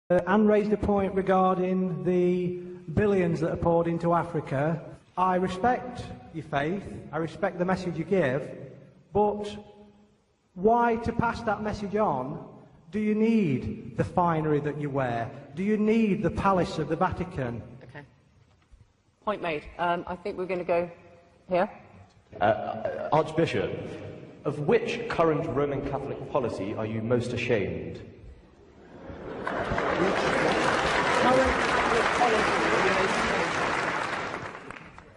Anne raised a point regarding the billions that are poured into Africa. I respect your faith, I respect the message you give, but why, to pass that message on, do you need the finery that you wear? Do you need the palace of the Vatican? Okay. Point made. I think we're going to go here. Archbishop, of which current Roman Catholic policy are you most ashamed?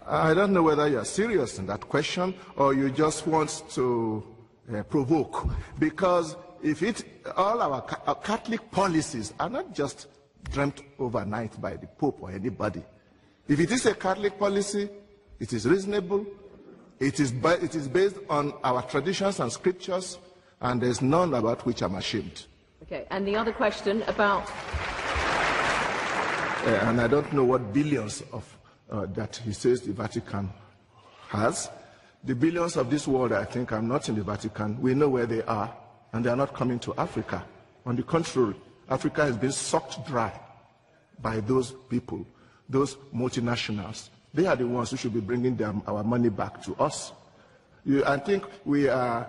I don't know whether you're serious in that question or you just want to provoke. Because if all our Catholic policies are not just dreamt overnight by the Pope or anybody. If it is a Catholic policy, it is reasonable, it is based on our traditions and scriptures, and there's none about which I'm ashamed. Okay, and the other question about... and I don't know what billions of that he says the Vatican has. The billions of this world, I think, are not in the Vatican. We know where they are, and they are not coming to Africa. On the contrary, Africa has been sucked dry by those people, those multinationals. They are the ones who should be bringing our money back to us. I think we are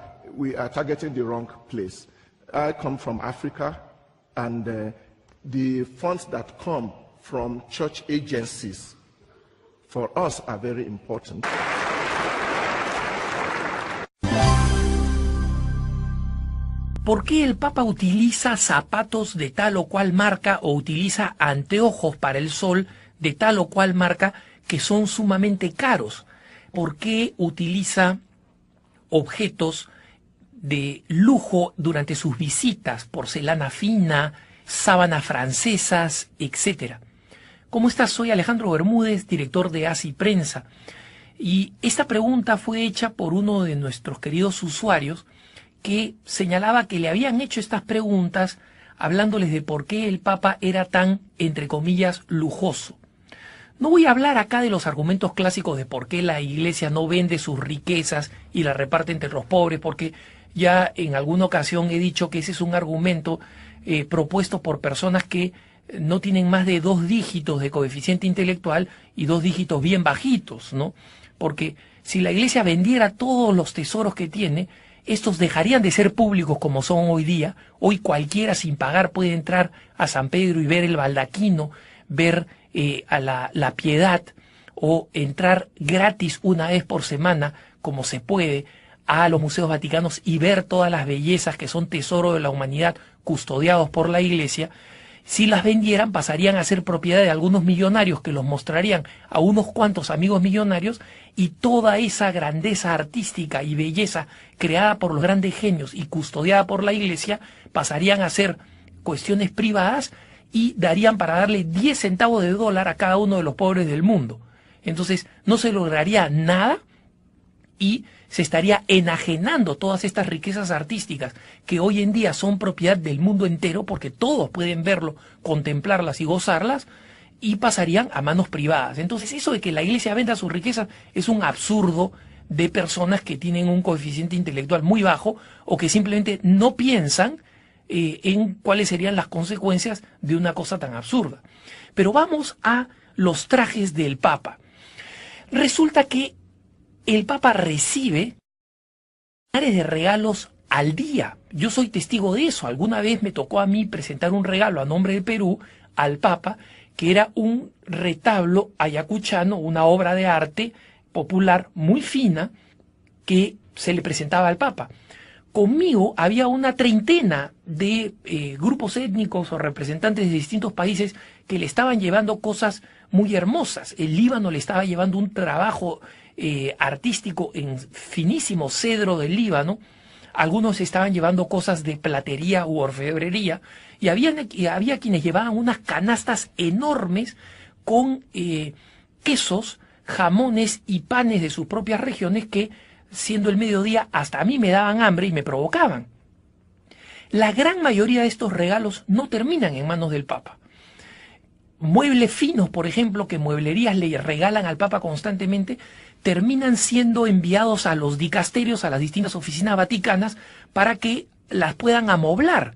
targeting the wrong place. I come from Africa, and the funds that come from church agencies for us are very important. ¿Por qué el Papa utiliza zapatos de tal o cual marca o utiliza anteojos para el sol de tal o cual marca que son sumamente caros? ¿Por qué utiliza objetos de lujo durante sus visitas, porcelana fina, sábanas francesas, etcétera? ¿Cómo estás? Soy Alejandro Bermúdez, director de ASI Prensa. Y esta pregunta fue hecha por uno de nuestros queridos usuarios que señalaba que le habían hecho estas preguntas hablándoles de por qué el Papa era tan, entre comillas, lujoso. No voy a hablar acá de los argumentos clásicos de por qué la Iglesia no vende sus riquezas y la reparte entre los pobres, porque ya en alguna ocasión he dicho que ese es un argumento propuesto por personas que no tienen más de 2 dígitos de coeficiente intelectual y 2 dígitos bien bajitos, ¿no? Porque si la Iglesia vendiera todos los tesoros que tiene, estos dejarían de ser públicos como son hoy día. Hoy cualquiera sin pagar puede entrar a San Pedro y ver el baldaquino, ver a la Piedad, o entrar gratis una vez por semana, como se puede, a los museos vaticanos y ver todas las bellezas que son tesoro de la humanidad custodiados por la Iglesia. Si las vendieran, pasarían a ser propiedad de algunos millonarios que los mostrarían a unos cuantos amigos millonarios, y toda esa grandeza artística y belleza creada por los grandes genios y custodiada por la Iglesia pasarían a ser cuestiones privadas y darían para darle 10 centavos de dólar a cada uno de los pobres del mundo. Entonces no se lograría nada y se estaría enajenando todas estas riquezas artísticas que hoy en día son propiedad del mundo entero, porque todos pueden verlo, contemplarlas y gozarlas, y pasarían a manos privadas. Entonces eso de que la Iglesia venda sus riquezas es un absurdo de personas que tienen un coeficiente intelectual muy bajo o que simplemente no piensan en cuáles serían las consecuencias de una cosa tan absurda. Pero vamos a los trajes del Papa. Resulta que el Papa recibe miles de regalos al día. Yo soy testigo de eso. Alguna vez me tocó a mí presentar un regalo a nombre de Perú al Papa, que era un retablo ayacuchano, una obra de arte popular muy fina que se le presentaba al Papa. Conmigo había una treintena de grupos étnicos o representantes de distintos países que le estaban llevando cosas muy hermosas. El Líbano le estaba llevando un trabajo artístico en finísimo cedro del Líbano. Algunos estaban llevando cosas de platería u orfebrería, y había quienes llevaban unas canastas enormes con quesos, jamones y panes de sus propias regiones que, siendo el mediodía, hasta a mí me daban hambre y me provocaban. La gran mayoría de estos regalos no terminan en manos del Papa. Muebles finos, por ejemplo, que mueblerías le regalan al Papa constantemente, terminan siendo enviados a los dicasterios, a las distintas oficinas vaticanas, para que las puedan amoblar.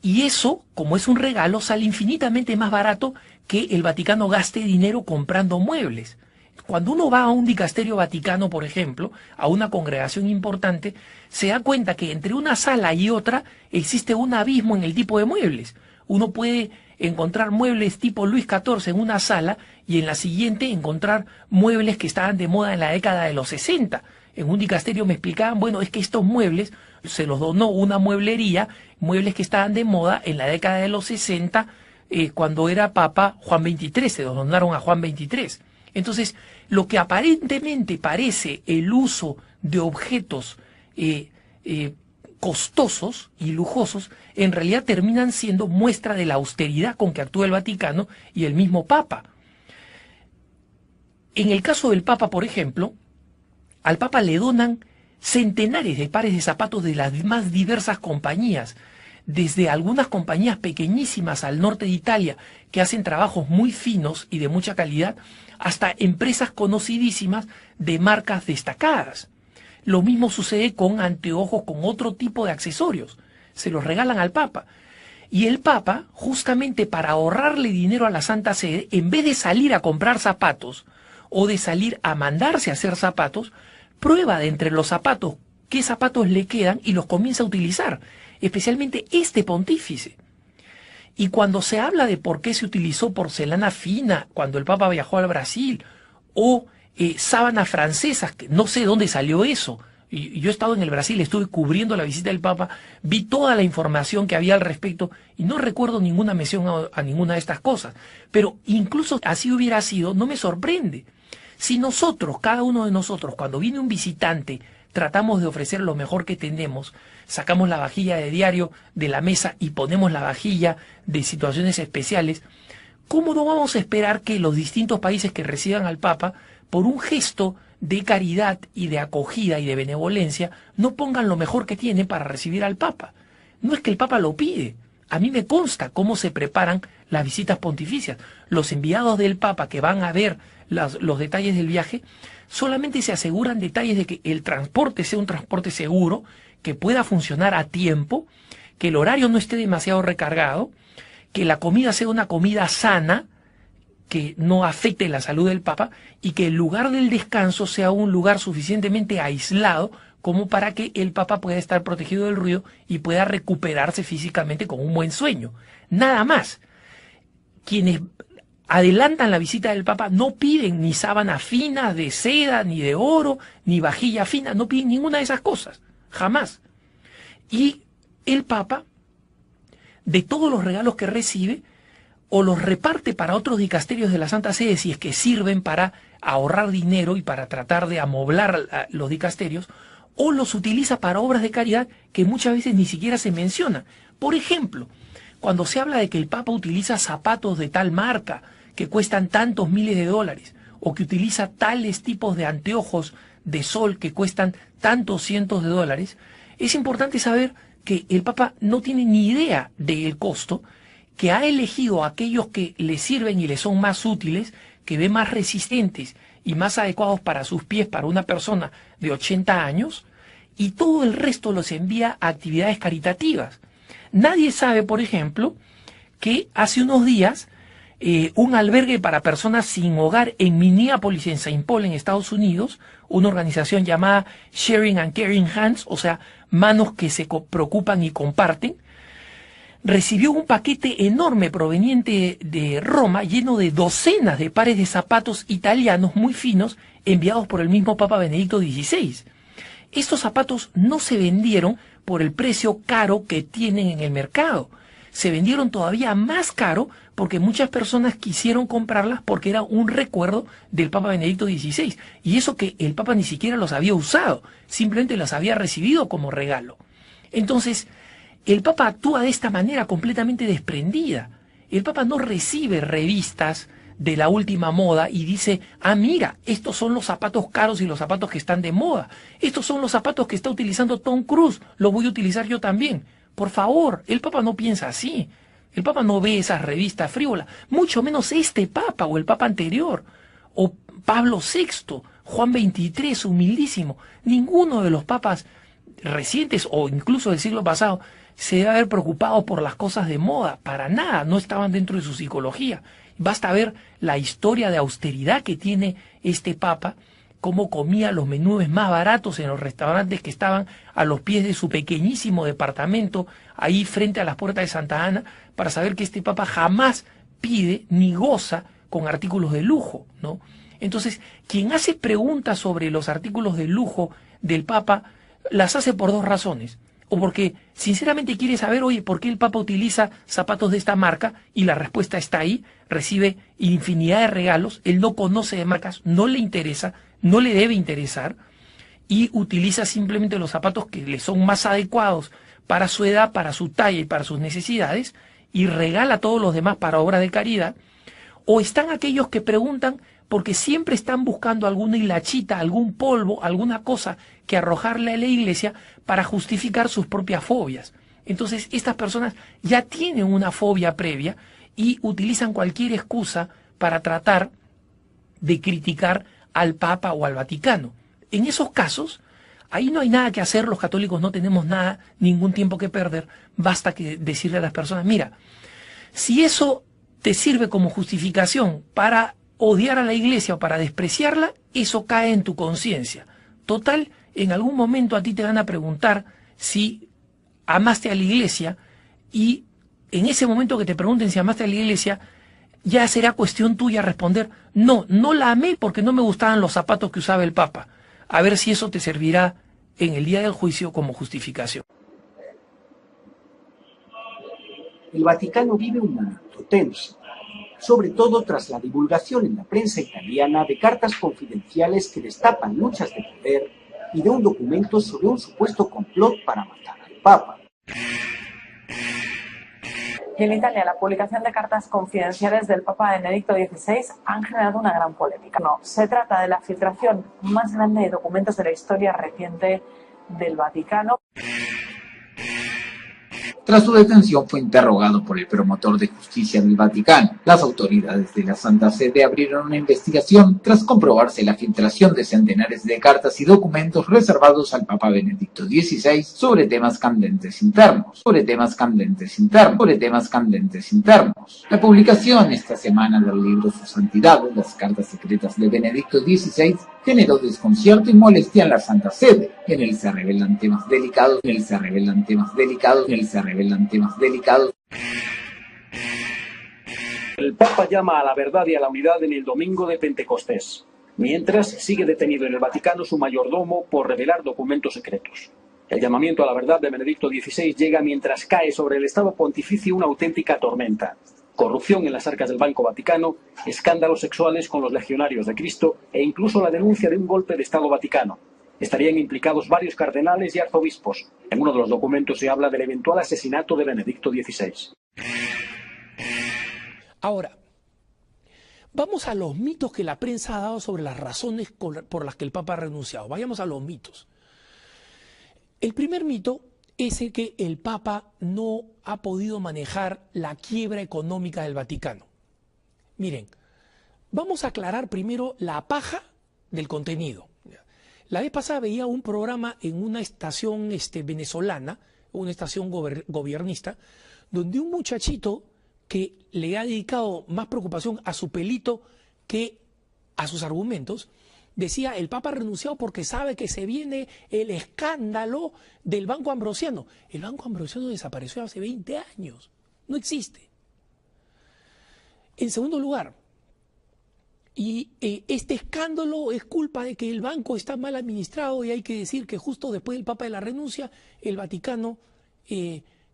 Y eso, como es un regalo, sale infinitamente más barato que el Vaticano gaste dinero comprando muebles. Cuando uno va a un dicasterio vaticano, por ejemplo, a una congregación importante, se da cuenta que entre una sala y otra existe un abismo en el tipo de muebles. Uno puede encontrar muebles tipo Luis XIV en una sala y en la siguiente encontrar muebles que estaban de moda en la década de los 60. En un dicasterio me explicaban, bueno, es que estos muebles se los donó una mueblería, muebles que estaban de moda en la década de los 60, cuando era Papa Juan XXIII, se los donaron a Juan XXIII. Entonces, lo que aparentemente parece el uso de objetos costosos y lujosos, en realidad terminan siendo muestra de la austeridad con que actúa el Vaticano y el mismo Papa. En el caso del Papa, por ejemplo, al Papa le donan centenares de pares de zapatos de las más diversas compañías, desde algunas compañías pequeñísimas al norte de Italia que hacen trabajos muy finos y de mucha calidad, hasta empresas conocidísimas de marcas destacadas. Lo mismo sucede con anteojos, con otro tipo de accesorios. Se los regalan al Papa. Y el Papa, justamente para ahorrarle dinero a la Santa Sede, en vez de salir a comprar zapatos o de salir a mandarse a hacer zapatos, prueba de entre los zapatos qué zapatos le quedan y los comienza a utilizar, especialmente este pontífice. Y cuando se habla de por qué se utilizó porcelana fina cuando el Papa viajó al Brasil, o sábanas francesas, que no sé de dónde salió eso. Y yo he estado en el Brasil, estuve cubriendo la visita del Papa, vi toda la información que había al respecto y no recuerdo ninguna mención a ninguna de estas cosas. Pero incluso así hubiera sido, no me sorprende. Si nosotros, cada uno de nosotros, cuando viene un visitante, tratamos de ofrecer lo mejor que tenemos, sacamos la vajilla de diario de la mesa y ponemos la vajilla de situaciones especiales, ¿cómo no vamos a esperar que los distintos países que reciban al Papa, por un gesto de caridad y de acogida y de benevolencia, no pongan lo mejor que tienen para recibir al Papa? No es que el Papa lo pide. A mí me consta cómo se preparan las visitas pontificias. Los enviados del Papa que van a ver los detalles del viaje, solamente se aseguran detalles de que el transporte sea un transporte seguro, que pueda funcionar a tiempo, que el horario no esté demasiado recargado, que la comida sea una comida sana, que no afecte la salud del Papa, y que el lugar del descanso sea un lugar suficientemente aislado como para que el Papa pueda estar protegido del ruido y pueda recuperarse físicamente con un buen sueño. Nada más. Quienes adelantan la visita del Papa no piden ni sábanas finas de seda, ni de oro, ni vajilla fina, no piden ninguna de esas cosas, jamás. Y el Papa, de todos los regalos que recibe, o los reparte para otros dicasterios de la Santa Sede si es que sirven para ahorrar dinero y para tratar de amoblar los dicasterios, o los utiliza para obras de caridad que muchas veces ni siquiera se mencionan. Por ejemplo, cuando se habla de que el Papa utiliza zapatos de tal marca que cuestan tantos miles de dólares, o que utiliza tales tipos de anteojos de sol que cuestan tantos cientos de dólares, es importante saber que el Papa no tiene ni idea del costo, que ha elegido aquellos que le sirven y le son más útiles, que ve más resistentes y más adecuados para sus pies para una persona de 80 años, y todo el resto los envía a actividades caritativas. Nadie sabe, por ejemplo, que hace unos días un albergue para personas sin hogar en Minneapolis, en Saint Paul, en Estados Unidos, una organización llamada Sharing and Caring Hands, o sea, manos que se preocupan y comparten, recibió un paquete enorme proveniente de Roma, lleno de docenas de pares de zapatos italianos muy finos, enviados por el mismo Papa Benedicto XVI. Estos zapatos no se vendieron por el precio caro que tienen en el mercado. Se vendieron todavía más caro porque muchas personas quisieron comprarlas porque era un recuerdo del Papa Benedicto XVI. Y eso que el Papa ni siquiera los había usado, simplemente los había recibido como regalo. Entonces, el Papa actúa de esta manera completamente desprendida. El Papa no recibe revistas de la última moda y dice, ah, mira, estos son los zapatos caros y los zapatos que están de moda. Estos son los zapatos que está utilizando Tom Cruise, los voy a utilizar yo también. Por favor, el Papa no piensa así. El Papa no ve esas revistas frívolas, mucho menos este Papa o el Papa anterior, o Pablo VI, Juan XXIII, humildísimo. Ninguno de los papas recientes o incluso del siglo pasado se debe haber preocupado por las cosas de moda, para nada, no estaban dentro de su psicología. Basta ver la historia de austeridad que tiene este papa, cómo comía los menúes más baratos en los restaurantes que estaban a los pies de su pequeñísimo departamento, ahí frente a las puertas de Santa Ana, para saber que este papa jamás pide ni goza con artículos de lujo, ¿no? Entonces, quien hace preguntas sobre los artículos de lujo del papa, las hace por dos razones. O porque sinceramente quiere saber, oye, ¿por qué el papa utiliza zapatos de esta marca? Y la respuesta está ahí, recibe infinidad de regalos, él no conoce de marcas, no le interesa, no le debe interesar, y utiliza simplemente los zapatos que le son más adecuados para su edad, para su talla y para sus necesidades, y regala a todos los demás para obras de caridad. O están aquellos que preguntan porque siempre están buscando alguna hilachita, algún polvo, alguna cosa que arrojarle a la iglesia para justificar sus propias fobias. Entonces, estas personas ya tienen una fobia previa y utilizan cualquier excusa para tratar de criticar al Papa o al Vaticano. En esos casos, ahí no hay nada que hacer, los católicos no tenemos nada, ningún tiempo que perder, basta que decirle a las personas, mira, si eso te sirve como justificación para odiar a la iglesia o para despreciarla, eso cae en tu conciencia. Total, en algún momento a ti te van a preguntar si amaste a la iglesia, y en ese momento que te pregunten si amaste a la iglesia, ya será cuestión tuya responder, no, no la amé porque no me gustaban los zapatos que usaba el Papa. A ver si eso te servirá en el día del juicio como justificación. El Vaticano vive un momento tenso, sobre todo tras la divulgación en la prensa italiana de cartas confidenciales que destapan luchas de poder y de un documento sobre un supuesto complot para matar al Papa. Y en Italia, la publicación de cartas confidenciales del Papa Benedicto XVI han generado una gran polémica. No, se trata de la filtración más grande de documentos de la historia reciente del Vaticano. Tras su detención fue interrogado por el promotor de justicia del Vaticano. Las autoridades de la Santa Sede abrieron una investigación tras comprobarse la filtración de centenares de cartas y documentos reservados al Papa Benedicto XVI sobre temas candentes internos. La publicación esta semana del libro Su Santidad, las cartas secretas de Benedicto XVI, generó desconcierto y molestia en la Santa Sede. En él se revelan temas delicados. El Papa llama a la verdad y a la unidad en el domingo de Pentecostés, mientras sigue detenido en el Vaticano su mayordomo por revelar documentos secretos. El llamamiento a la verdad de Benedicto XVI llega mientras cae sobre el Estado Pontificio una auténtica tormenta. Corrupción en las arcas del Banco Vaticano, escándalos sexuales con los legionarios de Cristo e incluso la denuncia de un golpe de Estado Vaticano. Estarían implicados varios cardenales y arzobispos. En uno de los documentos se habla del eventual asesinato de Benedicto XVI. Ahora, vamos a los mitos que la prensa ha dado sobre las razones por las que el Papa ha renunciado. Vayamos a los mitos. El primer mito es el que el Papa no ha podido manejar la quiebra económica del Vaticano. Miren, vamos a aclarar primero la paja del contenido. La vez pasada veía un programa en una estación venezolana, una estación gobiernista, donde un muchachito que le ha dedicado más preocupación a su pelito que a sus argumentos, decía, el Papa ha renunciado porque sabe que se viene el escándalo del Banco Ambrosiano. El Banco Ambrosiano desapareció hace 20 años, no existe. En segundo lugar, este escándalo es culpa de que el banco está mal administrado, y hay que decir que justo después del Papa de la renuncia, el Vaticano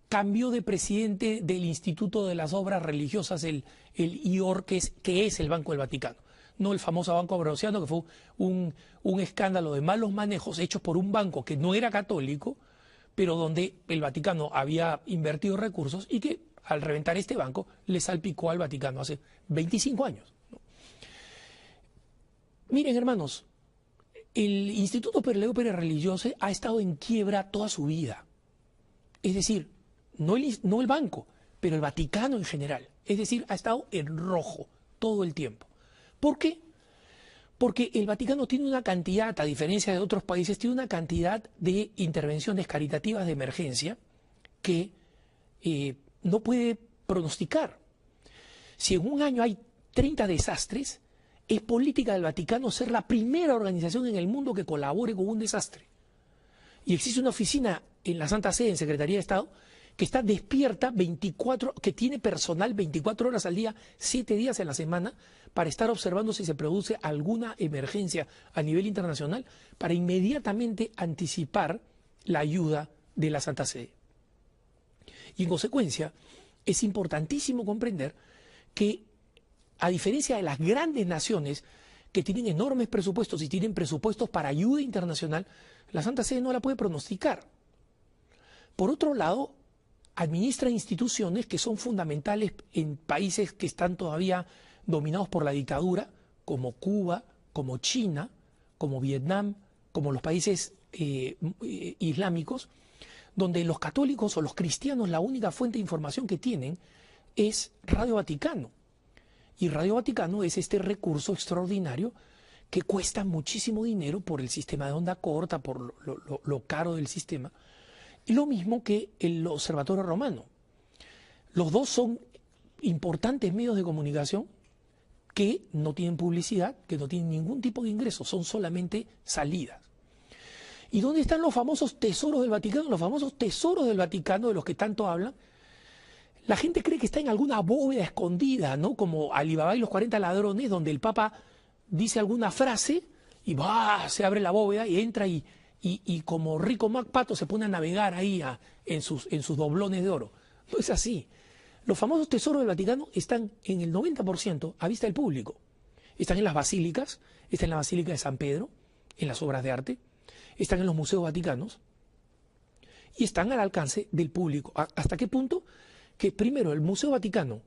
cambió de presidente del Instituto de las Obras Religiosas, el IOR, que es el Banco del Vaticano. No el famoso Banco Ambrosiano, que fue un escándalo de malos manejos hechos por un banco que no era católico, pero donde el Vaticano había invertido recursos y que al reventar este banco le salpicó al Vaticano hace 25 años. Miren, hermanos, el Instituto Leo Pérez Religioso ha estado en quiebra toda su vida. Es decir, no el banco, pero el Vaticano en general. Es decir, ha estado en rojo todo el tiempo. ¿Por qué? Porque el Vaticano tiene una cantidad, a diferencia de otros países, tiene una cantidad de intervenciones caritativas de emergencia que no puede pronosticar. Si en un año hay 30 desastres, es política del Vaticano ser la primera organización en el mundo que colabore con un desastre. Y existe una oficina en la Santa Sede, en Secretaría de Estado, que está despierta 24, que tiene personal 24 horas al día, 7 días en la semana, para estar observando si se produce alguna emergencia a nivel internacional, para inmediatamente anticipar la ayuda de la Santa Sede. Y en consecuencia, es importantísimo comprender que, a diferencia de las grandes naciones que tienen enormes presupuestos y tienen presupuestos para ayuda internacional, la Santa Sede no la puede pronosticar. Por otro lado, administra instituciones que son fundamentales en países que están todavía dominados por la dictadura, como Cuba, como China, como Vietnam, como los países islámicos, donde los católicos o los cristianos la única fuente de información que tienen es Radio Vaticano. Y Radio Vaticano es este recurso extraordinario que cuesta muchísimo dinero por el sistema de onda corta, por lo caro del sistema. Y lo mismo que el Observatorio Romano. Los dos son importantes medios de comunicación que no tienen publicidad, que no tienen ningún tipo de ingresos, son solamente salidas. ¿Y dónde están los famosos tesoros del Vaticano? Los famosos tesoros del Vaticano de los que tanto hablan. La gente cree que está en alguna bóveda escondida, ¿no? Como Alibaba y los 40 ladrones, donde el Papa dice alguna frase y se abre la bóveda y entra y como Rico MacPato se pone a navegar ahí en sus doblones de oro. No es así. Los famosos tesoros del Vaticano están en el 90% a vista del público. Están en las basílicas, están en la Basílica de San Pedro, en las obras de arte, están en los museos vaticanos y están al alcance del público. ¿Hasta qué punto? Que primero, el Museo Vaticano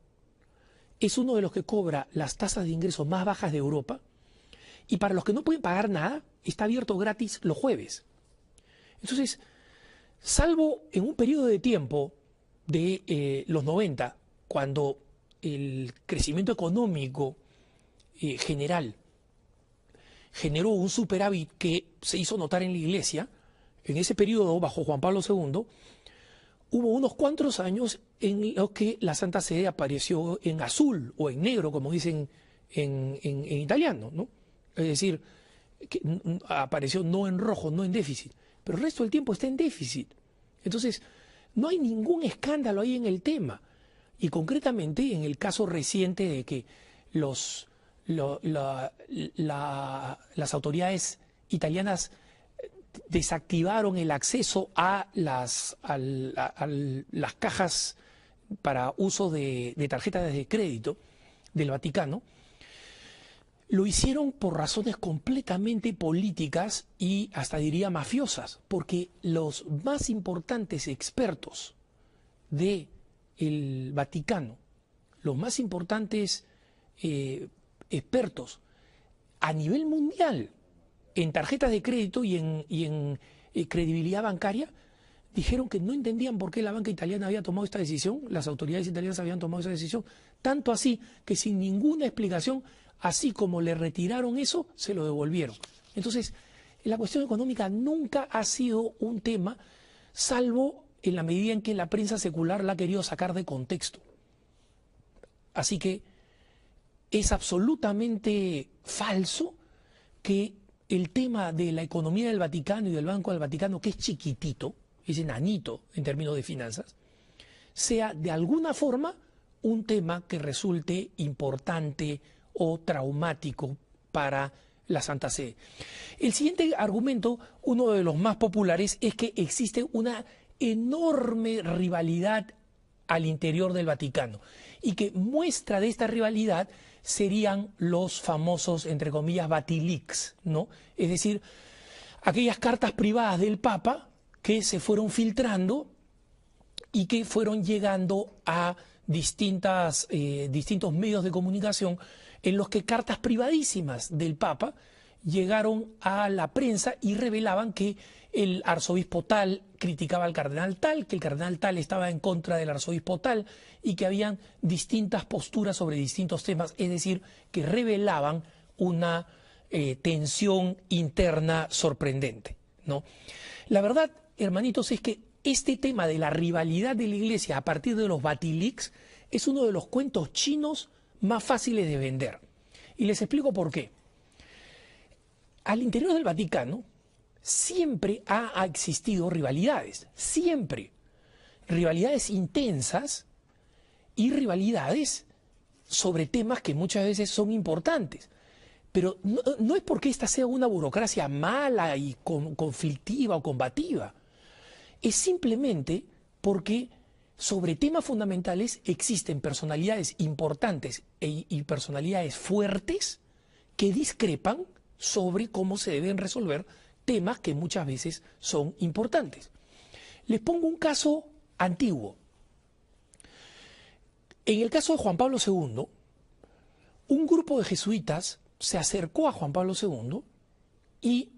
es uno de los que cobra las tasas de ingresos más bajas de Europa, y para los que no pueden pagar nada, está abierto gratis los jueves. Entonces, salvo en un periodo de tiempo de los 90, cuando el crecimiento económico general generó un superávit que se hizo notar en la Iglesia, en ese periodo, bajo Juan Pablo II, hubo unos cuantos años en los que la Santa Sede apareció en azul o en negro, como dicen en italiano, ¿no? Es decir, que apareció no en rojo, no en déficit, pero el resto del tiempo está en déficit. Entonces, no hay ningún escándalo ahí en el tema. Y concretamente, en el caso reciente de que las autoridades italianas desactivaron el acceso a las cajas para uso de tarjetas de crédito del Vaticano, lo hicieron por razones completamente políticas y hasta diría mafiosas, porque los más importantes expertos del Vaticano, los más importantes expertos a nivel mundial en tarjetas de crédito y en credibilidad bancaria, dijeron que no entendían por qué la banca italiana había tomado esta decisión, las autoridades italianas habían tomado esa decisión, tanto así que sin ninguna explicación, así como le retiraron eso, se lo devolvieron. Entonces, la cuestión económica nunca ha sido un tema, salvo en la medida en que la prensa secular la ha querido sacar de contexto. Así que es absolutamente falso que el tema de la economía del Vaticano y del Banco del Vaticano, que es chiquitito, es enanito en términos de finanzas, sea de alguna forma un tema que resulte importante o traumático para la Santa Sede. El siguiente argumento, uno de los más populares, es que existe una enorme rivalidad al interior del Vaticano y que muestra de esta rivalidad serían los famosos, entre comillas, Vatileaks, ¿no? Es decir, aquellas cartas privadas del Papa que se fueron filtrando y que fueron llegando a distintos medios de comunicación, en los que cartas privadísimas del Papa llegaron a la prensa y revelaban que el arzobispo tal criticaba al cardenal tal, que el cardenal tal estaba en contra del arzobispo tal y que habían distintas posturas sobre distintos temas, es decir, que revelaban una tensión interna sorprendente, ¿no? La verdad, hermanitos, es que este tema de la rivalidad de la Iglesia a partir de los Batilix es uno de los cuentos chinos más fáciles de vender. Y les explico por qué. Al interior del Vaticano siempre ha existido rivalidades, siempre. Rivalidades intensas y rivalidades sobre temas que muchas veces son importantes. Pero no es porque esta sea una burocracia mala y conflictiva o combativa. Es simplemente porque sobre temas fundamentales existen personalidades importantes y personalidades fuertes que discrepan sobre cómo se deben resolver temas que muchas veces son importantes. Les pongo un caso antiguo. En el caso de Juan Pablo II, un grupo de jesuitas se acercó a Juan Pablo II y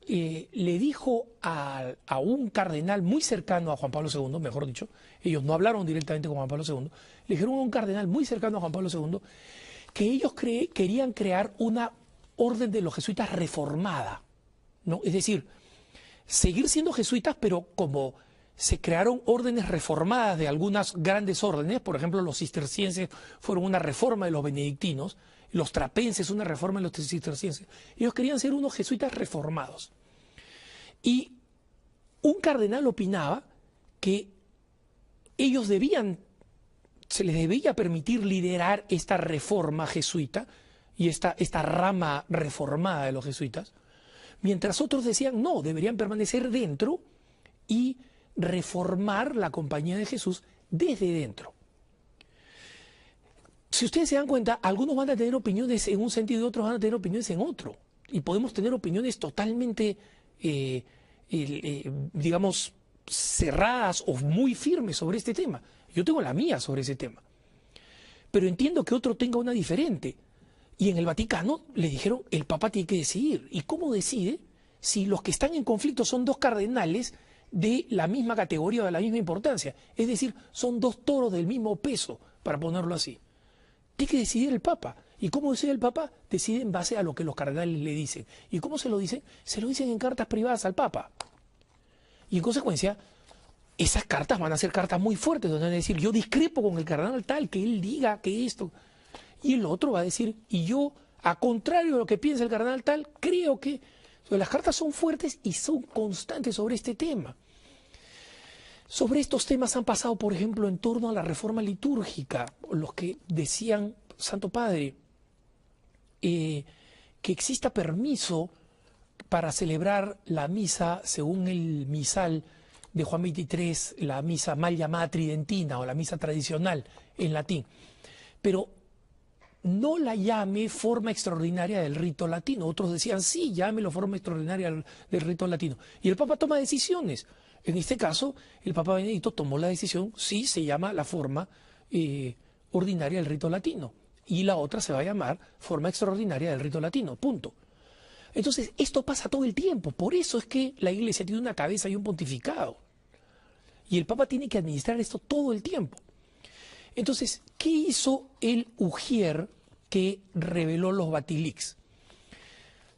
le dijo a un cardenal muy cercano a Juan Pablo II, mejor dicho, ellos no hablaron directamente con Juan Pablo II, le dijeron a un cardenal muy cercano a Juan Pablo II que ellos querían crear una orden de los jesuitas reformada, ¿no? Es decir, seguir siendo jesuitas, pero como se crearon órdenes reformadas de algunas grandes órdenes, por ejemplo, los cistercienses fueron una reforma de los benedictinos, los trapenses una reforma de los cistercienses. Ellos querían ser unos jesuitas reformados. Y un cardenal opinaba que ellos se les debía permitir liderar esta reforma jesuita y esta rama reformada de los jesuitas, mientras otros decían no, deberían permanecer dentro y reformar la Compañía de Jesús desde dentro. Si ustedes se dan cuenta, algunos van a tener opiniones en un sentido y otros van a tener opiniones en otro. Y podemos tener opiniones totalmente, digamos, cerradas o muy firmes sobre este tema. Yo tengo la mía sobre ese tema. Pero entiendo que otro tenga una diferente. Y en el Vaticano le dijeron, el Papa tiene que decidir. ¿Y cómo decide? Si los que están en conflicto son dos cardenales de la misma categoría o de la misma importancia. Es decir, son dos toros del mismo peso, para ponerlo así. Tiene que decidir el Papa. ¿Y cómo decide el Papa? Decide en base a lo que los cardenales le dicen. ¿Y cómo se lo dicen? Se lo dicen en cartas privadas al Papa. Y en consecuencia, esas cartas van a ser cartas muy fuertes, donde van a decir, yo discrepo con el cardenal tal, que él diga que esto. Y el otro va a decir, y yo, a contrario de lo que piensa el cardenal tal, creo que... Las cartas son fuertes y son constantes sobre este tema. Sobre estos temas han pasado, por ejemplo, en torno a la reforma litúrgica, los que decían, Santo Padre, que exista permiso para celebrar la misa según el misal de Juan XXIII, la misa mal llamada tridentina o la misa tradicional en latín. Pero no la llame forma extraordinaria del rito latino. Otros decían, sí, llámelo forma extraordinaria del rito latino. Y el Papa toma decisiones. En este caso, el Papa Benedicto tomó la decisión, sí, se llama la forma ordinaria del rito latino. Y la otra se va a llamar forma extraordinaria del rito latino, punto. Entonces, esto pasa todo el tiempo. Por eso es que la Iglesia tiene una cabeza y un pontificado. Y el Papa tiene que administrar esto todo el tiempo. Entonces, ¿qué hizo el Ujier que reveló los Batilix?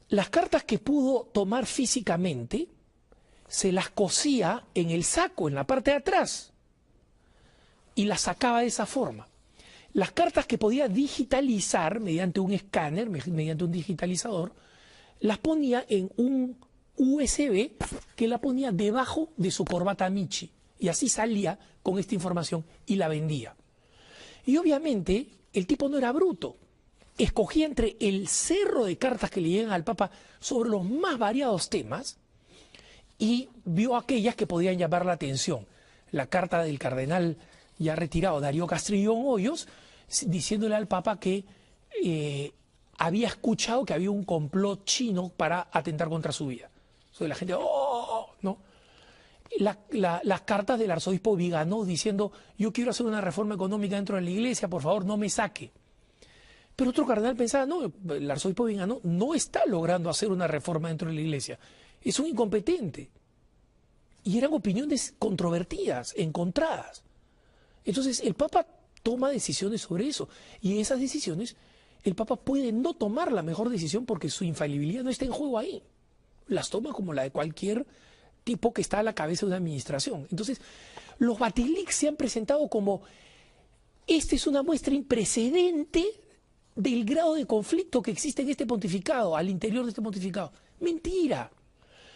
Las cartas que pudo tomar físicamente se las cosía en el saco, en la parte de atrás, y las sacaba de esa forma. Las cartas que podía digitalizar mediante un escáner, mediante un digitalizador, las ponía en un USB que la ponía debajo de su corbata Michi, y así salía con esta información y la vendía. Y obviamente el tipo no era bruto, escogía entre el cerro de cartas que le llegan al Papa sobre los más variados temas y vio aquellas que podían llamar la atención. La carta del cardenal ya retirado, Darío Castrillón Hoyos, diciéndole al Papa que había escuchado que había un complot chino para atentar contra su vida. Entonces la gente, ¡oh! ¿No? Las cartas del arzobispo Viganó diciendo, yo quiero hacer una reforma económica dentro de la iglesia, por favor, no me saque. Pero otro cardenal pensaba, no, el arzobispo Viganó no está logrando hacer una reforma dentro de la iglesia, es un incompetente. Y eran opiniones controvertidas, encontradas. Entonces el Papa toma decisiones sobre eso, y esas decisiones el Papa puede no tomar la mejor decisión porque su infalibilidad no está en juego ahí. Las toma como la de cualquier tipo que está a la cabeza de una administración. Entonces, los Batilix se han presentado como, esta es una muestra imprecedente del grado de conflicto que existe en este pontificado, al interior de este pontificado. Mentira.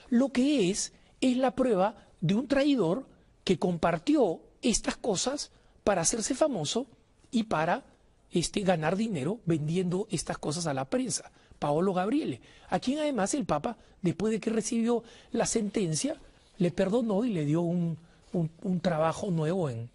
Lo que es la prueba de un traidor que compartió estas cosas para hacerse famoso y para ganar dinero vendiendo estas cosas a la prensa. Paolo Gabriele, a quien además el Papa, después de que recibió la sentencia, le perdonó y le dio un trabajo nuevo en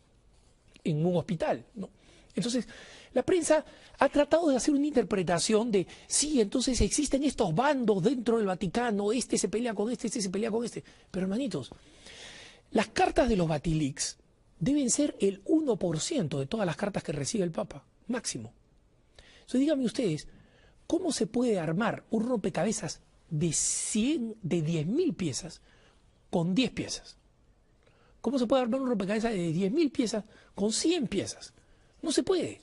un hospital, ¿no? Entonces, la prensa ha tratado de hacer una interpretación de, sí, entonces existen estos bandos dentro del Vaticano, este se pelea con este se pelea con este. Pero hermanitos, las cartas de los Batilix deben ser el 1% de todas las cartas que recibe el Papa, máximo. Entonces, díganme ustedes, ¿cómo se puede armar un rompecabezas de 10.000 piezas con 10 piezas? ¿Cómo se puede armar un rompecabezas de 10.000 piezas con 100 piezas? No se puede.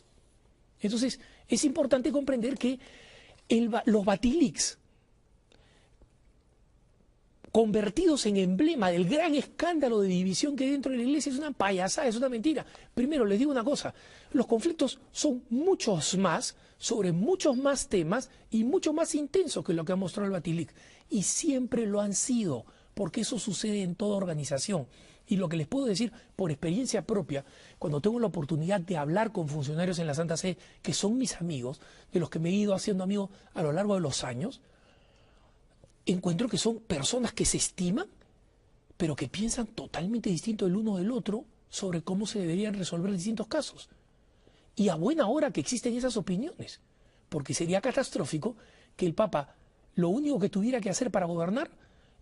Entonces, es importante comprender que los Batilix, convertidos en emblema del gran escándalo de división que hay dentro de la Iglesia, es una payasada, es una mentira. Primero, les digo una cosa, los conflictos son muchos más, sobre muchos más temas y mucho más intensos que lo que ha mostrado el Batilix. Y siempre lo han sido, porque eso sucede en toda organización. Y lo que les puedo decir por experiencia propia, cuando tengo la oportunidad de hablar con funcionarios en la Santa Sede, que son mis amigos, de los que me he ido haciendo amigos a lo largo de los años, encuentro que son personas que se estiman, pero que piensan totalmente distinto el uno del otro sobre cómo se deberían resolver distintos casos. Y a buena hora que existen esas opiniones, porque sería catastrófico que el Papa lo único que tuviera que hacer para gobernar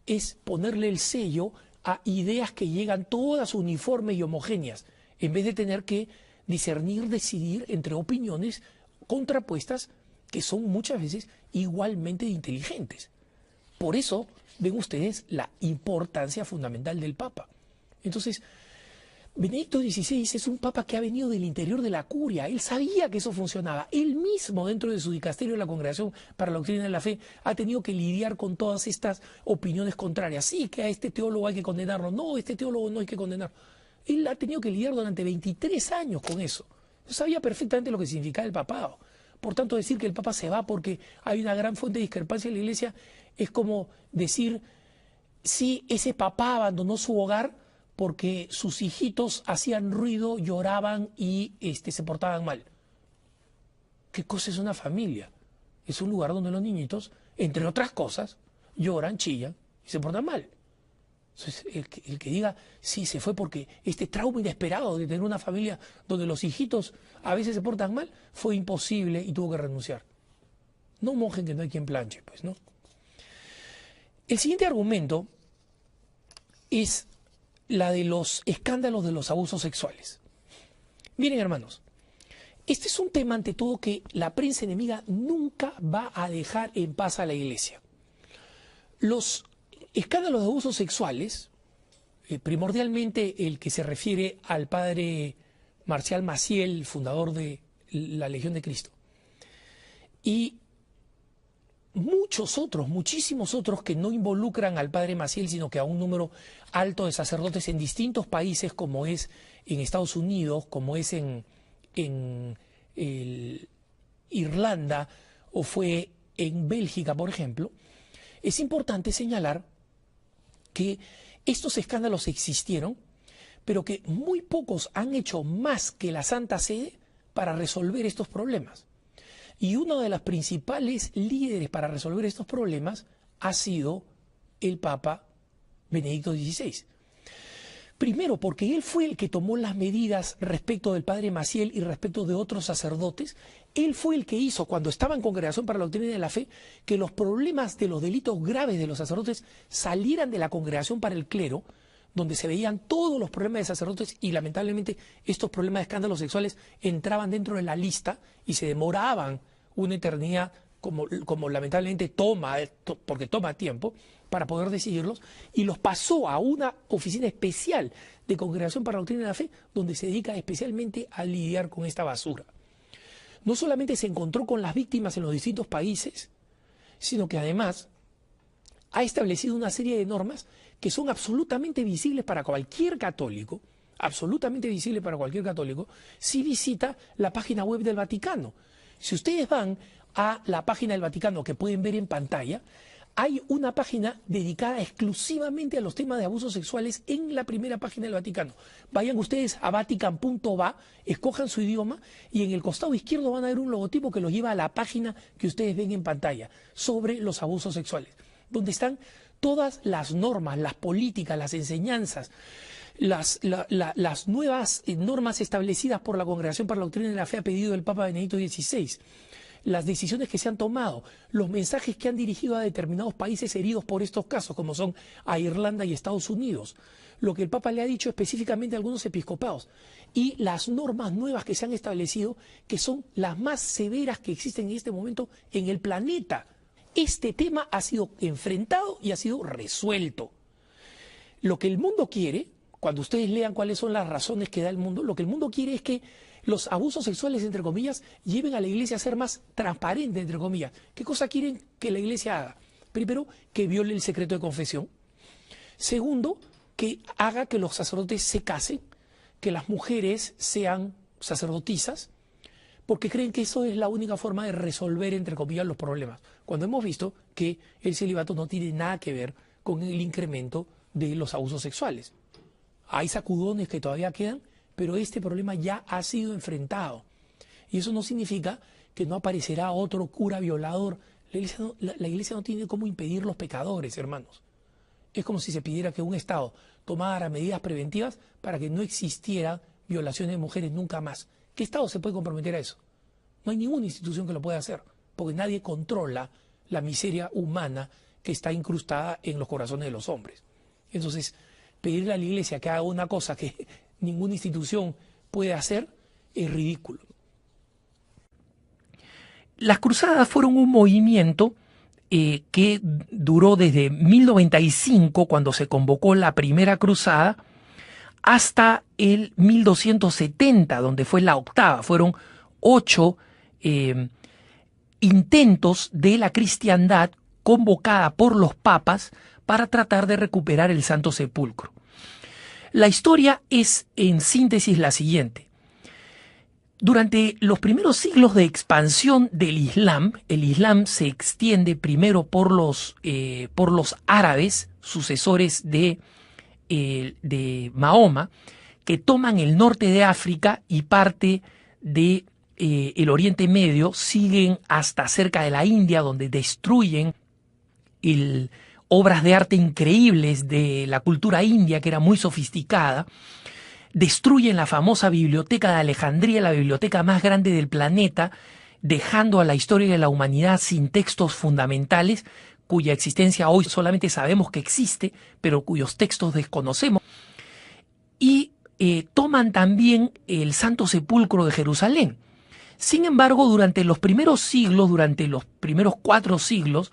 es ponerle el sello a ideas que llegan todas uniformes y homogéneas, en vez de tener que discernir, decidir entre opiniones contrapuestas que son muchas veces igualmente inteligentes. Por eso ven ustedes la importancia fundamental del Papa. Entonces, Benedicto XVI es un Papa que ha venido del interior de la curia. Él sabía que eso funcionaba. Él mismo, dentro de su dicasterio de la Congregación para la Doctrina de la Fe, ha tenido que lidiar con todas estas opiniones contrarias. Sí, que a este teólogo hay que condenarlo. No, este teólogo no hay que condenarlo. Él ha tenido que lidiar durante 23 años con eso. Él sabía perfectamente lo que significaba el papado. Por tanto, decir que el Papa se va porque hay una gran fuente de discrepancia en la Iglesia es como decir, sí, ese papá abandonó su hogar porque sus hijitos hacían ruido, lloraban y se portaban mal. ¿Qué cosa es una familia? Es un lugar donde los niñitos, entre otras cosas, lloran, chillan y se portan mal. Entonces, el que diga, sí, se fue porque este trauma inesperado de tener una familia donde los hijitos a veces se portan mal, fue imposible y tuvo que renunciar. No mojen que no hay quien planche, pues, ¿no? El siguiente argumento es la de los escándalos de los abusos sexuales. Miren, hermanos, este es un tema ante todo que la prensa enemiga nunca va a dejar en paz a la Iglesia. Los escándalos de abusos sexuales, primordialmente el que se refiere al padre Marcial Maciel, fundador de la Legión de Cristo, y muchos otros, muchísimos otros que no involucran al padre Maciel, sino que a un número alto de sacerdotes en distintos países, como es en Estados Unidos, como es en Irlanda o fue en Bélgica, por ejemplo. Es importante señalar que estos escándalos existieron, pero que muy pocos han hecho más que la Santa Sede para resolver estos problemas. Y uno de los principales líderes para resolver estos problemas ha sido el Papa Benedicto XVI. Primero, porque él fue el que tomó las medidas respecto del padre Maciel y respecto de otros sacerdotes. Él fue el que hizo, cuando estaba en Congregación para la Doctrina de la Fe, que los problemas de los delitos graves de los sacerdotes salieran de la Congregación para el Clero, donde se veían todos los problemas de sacerdotes y lamentablemente estos problemas de escándalos sexuales entraban dentro de la lista y se demoraban una eternidad como lamentablemente porque toma tiempo para poder decidirlos, y los pasó a una oficina especial de Congregación para la Doctrina de la Fe, donde se dedica especialmente a lidiar con esta basura. No solamente se encontró con las víctimas en los distintos países, sino que además ha establecido una serie de normas que son absolutamente visibles para cualquier católico, si visita la página web del Vaticano. Si ustedes van a la página del Vaticano, que pueden ver en pantalla, hay una página dedicada exclusivamente a los temas de abusos sexuales en la primera página del Vaticano. Vayan ustedes a vatican.va, escojan su idioma y en el costado izquierdo van a ver un logotipo que los lleva a la página que ustedes ven en pantalla sobre los abusos sexuales, donde están todas las normas, las políticas, las enseñanzas, las nuevas normas establecidas por la Congregación para la Doctrina de la Fe a pedido del Papa Benedicto XVI, las decisiones que se han tomado, los mensajes que han dirigido a determinados países heridos por estos casos, como son a Irlanda y Estados Unidos, lo que el Papa le ha dicho específicamente a algunos episcopados, y las normas nuevas que se han establecido, que son las más severas que existen en este momento en el planeta. Este tema ha sido enfrentado y ha sido resuelto. Lo que el mundo quiere, cuando ustedes lean cuáles son las razones que da el mundo, lo que el mundo quiere es que los abusos sexuales, entre comillas, lleven a la Iglesia a ser más transparente, entre comillas. ¿Qué cosa quieren que la Iglesia haga? Primero, que viole el secreto de confesión. Segundo, que haga que los sacerdotes se casen, que las mujeres sean sacerdotisas, porque creen que eso es la única forma de resolver, entre comillas, los problemas. Cuando hemos visto que el celibato no tiene nada que ver con el incremento de los abusos sexuales. Hay sacudones que todavía quedan, pero este problema ya ha sido enfrentado. Y eso no significa que no aparecerá otro cura violador. La iglesia no tiene cómo impedir los pecadores, hermanos. Es como si se pidiera que un Estado tomara medidas preventivas para que no existieran violaciones de mujeres nunca más. ¿Qué Estado se puede comprometer a eso? No hay ninguna institución que lo pueda hacer, porque nadie controla la miseria humana que está incrustada en los corazones de los hombres. Entonces, pedirle a la iglesia que haga una cosa que ninguna institución puede hacer es ridículo. Las cruzadas fueron un movimiento que duró desde 1095, cuando se convocó la primera cruzada, hasta el 1270, donde fue la octava. Fueron 8 intentos de la cristiandad convocada por los papas para tratar de recuperar el Santo Sepulcro. La historia es, en síntesis, la siguiente. Durante los primeros siglos de expansión del Islam, el Islam se extiende primero por los árabes, sucesores de Mahoma, que toman el norte de África y parte de el Oriente Medio, siguen hasta cerca de la India, donde destruyen obras de arte increíbles de la cultura india, que era muy sofisticada, destruyen la famosa biblioteca de Alejandría, la biblioteca más grande del planeta, dejando a la historia de la humanidad sin textos fundamentales, cuya existencia hoy solamente sabemos que existe, pero cuyos textos desconocemos, y toman también el Santo Sepulcro de Jerusalén. Sin embargo, durante los primeros siglos, durante los primeros 4 siglos,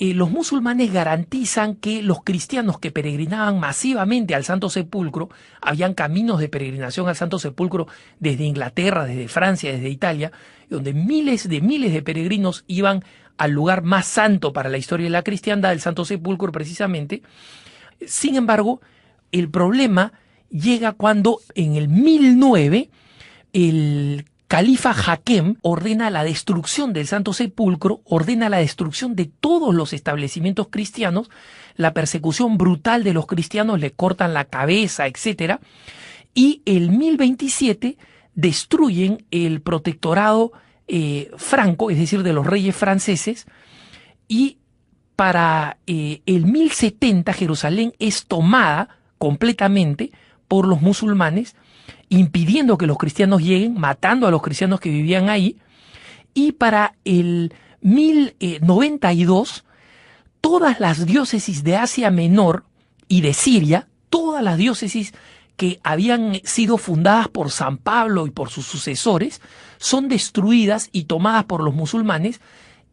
los musulmanes garantizan que los cristianos que peregrinaban masivamente al Santo Sepulcro, habían caminos de peregrinación al Santo Sepulcro desde Inglaterra, desde Francia, desde Italia, donde miles de peregrinos iban al lugar más santo para la historia de la cristiandad, el Santo Sepulcro precisamente. Sin embargo, el problema llega cuando en el 1009 el Califa Hakem ordena la destrucción del Santo Sepulcro, ordena la destrucción de todos los establecimientos cristianos, la persecución brutal de los cristianos, le cortan la cabeza, etc. Y el 1027 destruyen el protectorado franco, es decir, de los reyes franceses, y para el 1070 Jerusalén es tomada completamente por los musulmanes, impidiendo que los cristianos lleguen, matando a los cristianos que vivían ahí, y para el 1092 todas las diócesis de Asia Menor y de Siria, todas las diócesis que habían sido fundadas por San Pablo y por sus sucesores, son destruidas y tomadas por los musulmanes,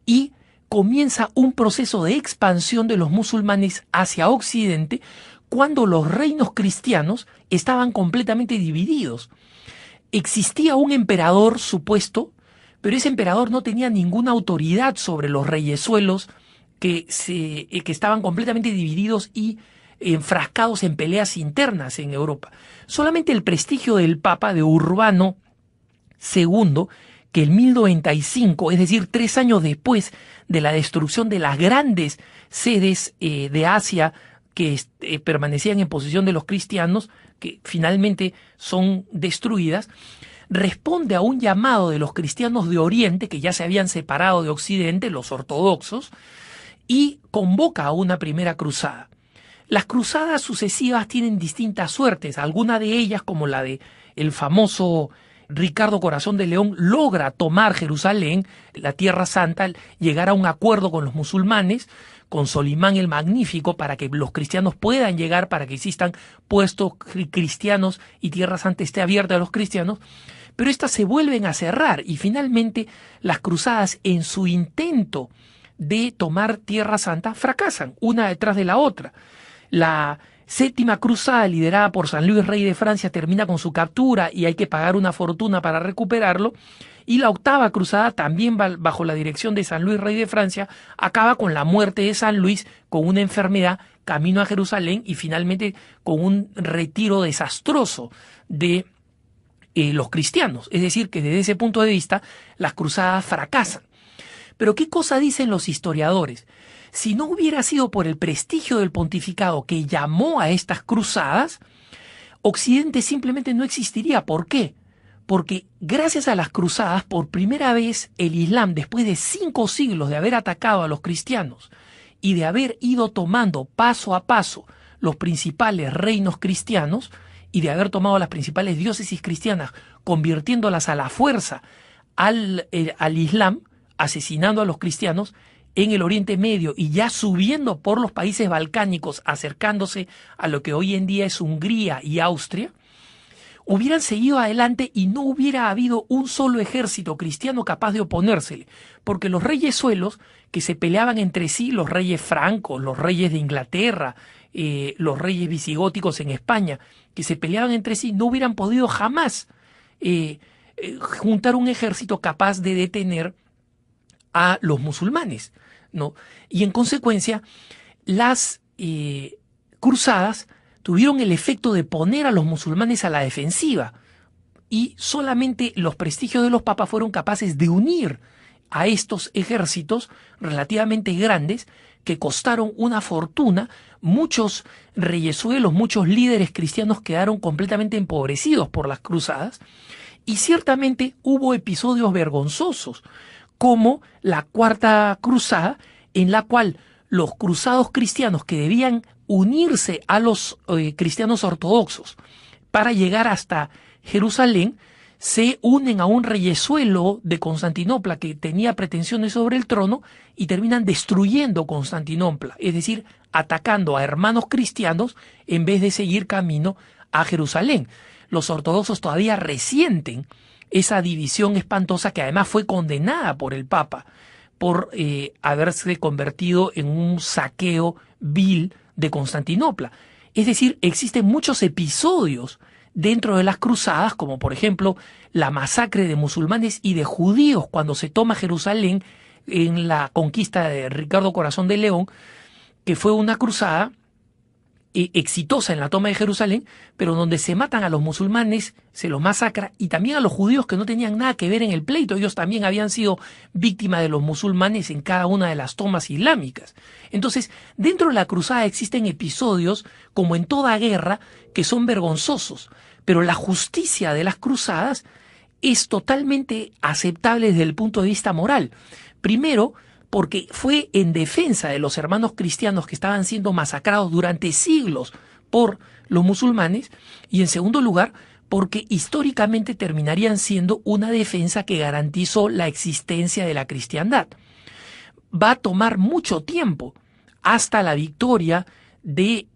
y comienza un proceso de expansión de los musulmanes hacia Occidente, cuando los reinos cristianos estaban completamente divididos. Existía un emperador supuesto, pero ese emperador no tenía ninguna autoridad sobre los reyesuelos que estaban completamente divididos y enfrascados en peleas internas en Europa. Solamente el prestigio del Papa, de Urbano II, que en 1095, es decir, 3 años después de la destrucción de las grandes sedes de Asia que permanecían en posesión de los cristianos, que finalmente son destruidas, responde a un llamado de los cristianos de Oriente, que ya se habían separado de Occidente, los ortodoxos, y convoca a una primera cruzada. Las cruzadas sucesivas tienen distintas suertes, alguna de ellas, como la de el famoso Ricardo Corazón de León, logra tomar Jerusalén, la Tierra Santa, llegar a un acuerdo con los musulmanes, con Solimán el Magnífico, para que los cristianos puedan llegar, para que existan puestos cristianos y Tierra Santa esté abierta a los cristianos, pero estas se vuelven a cerrar y finalmente las cruzadas, en su intento de tomar Tierra Santa, fracasan una detrás de la otra. La séptima cruzada, liderada por San Luis, rey de Francia, termina con su captura y hay que pagar una fortuna para recuperarlo. Y la octava cruzada, también bajo la dirección de San Luis, rey de Francia, acaba con la muerte de San Luis, con una enfermedad, camino a Jerusalén y finalmente con un retiro desastroso de los cristianos. Es decir, que desde ese punto de vista las cruzadas fracasan. Pero ¿qué cosa dicen los historiadores? Si no hubiera sido por el prestigio del pontificado que llamó a estas cruzadas, Occidente simplemente no existiría. ¿Por qué? Porque gracias a las cruzadas, por primera vez el Islam, después de 5 siglos de haber atacado a los cristianos y de haber ido tomando paso a paso los principales reinos cristianos y de haber tomado las principales diócesis cristianas, convirtiéndolas a la fuerza al Islam, asesinando a los cristianos en el Oriente Medio y ya subiendo por los países balcánicos, acercándose a lo que hoy en día es Hungría y Austria, hubieran seguido adelante y no hubiera habido un solo ejército cristiano capaz de oponérsele, porque los reyes suelos que se peleaban entre sí, los reyes francos, los reyes de Inglaterra, los reyes visigóticos en España, que se peleaban entre sí, no hubieran podido jamás juntar un ejército capaz de detener a los musulmanes, ¿no? Y en consecuencia, las cruzadas tuvieron el efecto de poner a los musulmanes a la defensiva y solamente los prestigios de los papas fueron capaces de unir a estos ejércitos relativamente grandes que costaron una fortuna. Muchos reyesuelos, muchos líderes cristianos quedaron completamente empobrecidos por las cruzadas y ciertamente hubo episodios vergonzosos, como la Cuarta Cruzada, en la cual los cruzados cristianos que debían unirse a los cristianos ortodoxos para llegar hasta Jerusalén, se unen a un reyesuelo de Constantinopla que tenía pretensiones sobre el trono y terminan destruyendo Constantinopla, es decir, atacando a hermanos cristianos en vez de seguir camino a Jerusalén. Los ortodoxos todavía resienten esa división espantosa que además fue condenada por el Papa por haberse convertido en un saqueo vil de Constantinopla. Es decir, existen muchos episodios dentro de las cruzadas, como por ejemplo la masacre de musulmanes y de judíos cuando se toma Jerusalén en la conquista de Ricardo Corazón de León, que fue una cruzada exitosa en la toma de Jerusalén, pero donde se matan a los musulmanes, se los masacra, y también a los judíos que no tenían nada que ver en el pleito. Ellos también habían sido víctimas de los musulmanes en cada una de las tomas islámicas. Entonces, dentro de la cruzada existen episodios, como en toda guerra, que son vergonzosos, pero la justicia de las cruzadas es totalmente aceptable desde el punto de vista moral. Primero, porque fue en defensa de los hermanos cristianos que estaban siendo masacrados durante siglos por los musulmanes, y en segundo lugar, porque históricamente terminarían siendo una defensa que garantizó la existencia de la cristiandad. Va a tomar mucho tiempo hasta la victoria de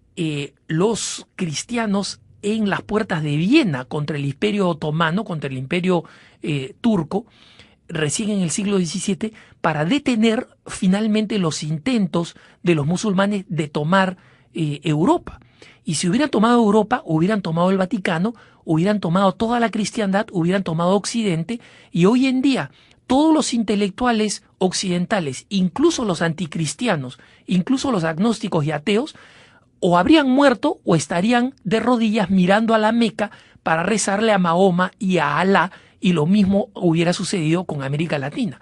los cristianos en las puertas de Viena contra el Imperio Otomano, contra el Imperio turco, recién en el siglo XVII, para detener finalmente los intentos de los musulmanes de tomar Europa. Y si hubieran tomado Europa, hubieran tomado el Vaticano, hubieran tomado toda la cristiandad, hubieran tomado Occidente, y hoy en día todos los intelectuales occidentales, incluso los anticristianos, incluso los agnósticos y ateos, o habrían muerto o estarían de rodillas mirando a la Meca para rezarle a Mahoma y a Alá, y lo mismo hubiera sucedido con América Latina.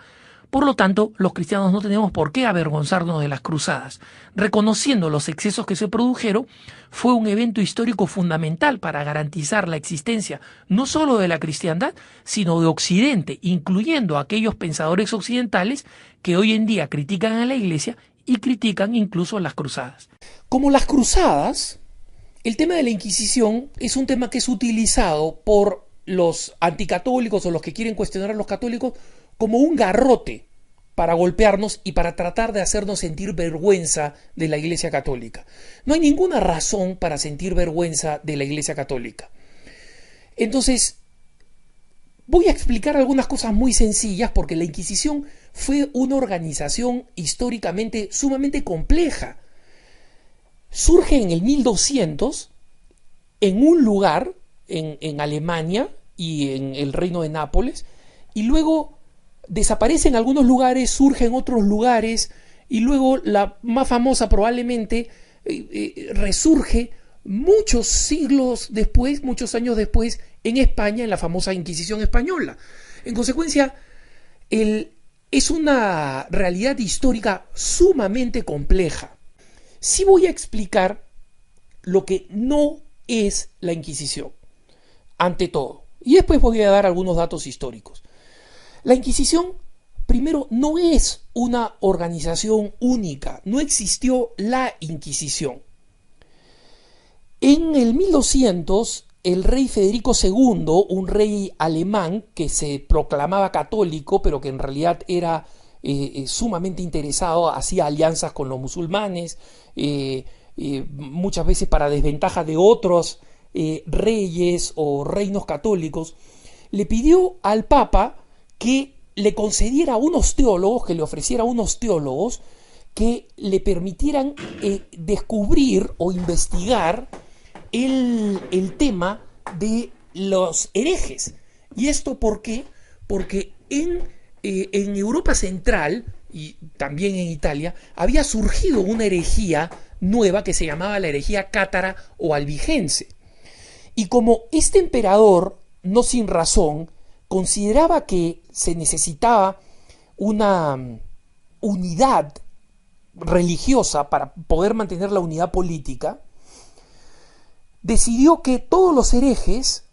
Por lo tanto, los cristianos no tenemos por qué avergonzarnos de las cruzadas. Reconociendo los excesos que se produjeron, fue un evento histórico fundamental para garantizar la existencia no solo de la cristiandad, sino de Occidente, incluyendo a aquellos pensadores occidentales que hoy en día critican a la Iglesia y critican incluso las cruzadas. Como las cruzadas, el tema de la Inquisición es un tema que es utilizado por los anticatólicos o los que quieren cuestionar a los católicos como un garrote para golpearnos y para tratar de hacernos sentir vergüenza de la Iglesia Católica. No hay ninguna razón para sentir vergüenza de la Iglesia Católica. Entonces, voy a explicar algunas cosas muy sencillas, porque la Inquisición fue una organización históricamente sumamente compleja. Surge en el 1200 en un lugar, en Alemania y en el Reino de Nápoles, y luego desaparece en algunos lugares, surge en otros lugares, y luego la más famosa probablemente resurge muchos siglos después, muchos años después, en España, en la famosa Inquisición española. En consecuencia, es una realidad histórica sumamente compleja. Sí voy a explicar lo que no es la Inquisición, ante todo, y después voy a dar algunos datos históricos. La Inquisición, primero, no es una organización única, no existió la Inquisición. En el 1200, el rey Federico II, un rey alemán que se proclamaba católico, pero que en realidad era sumamente interesado, hacía alianzas con los musulmanes, muchas veces para desventaja de otros reyes o reinos católicos, le pidió al Papa que le concediera unos teólogos, que le ofreciera unos teólogos que le permitieran descubrir o investigar el tema de los herejes. ¿Y esto por qué? Porque en Europa Central y también en Italia había surgido una herejía nueva que se llamaba la herejía cátara o albigense. Y como este emperador, no sin razón, consideraba que se necesitaba una unidad religiosa para poder mantener la unidad política, decidió que todos los herejes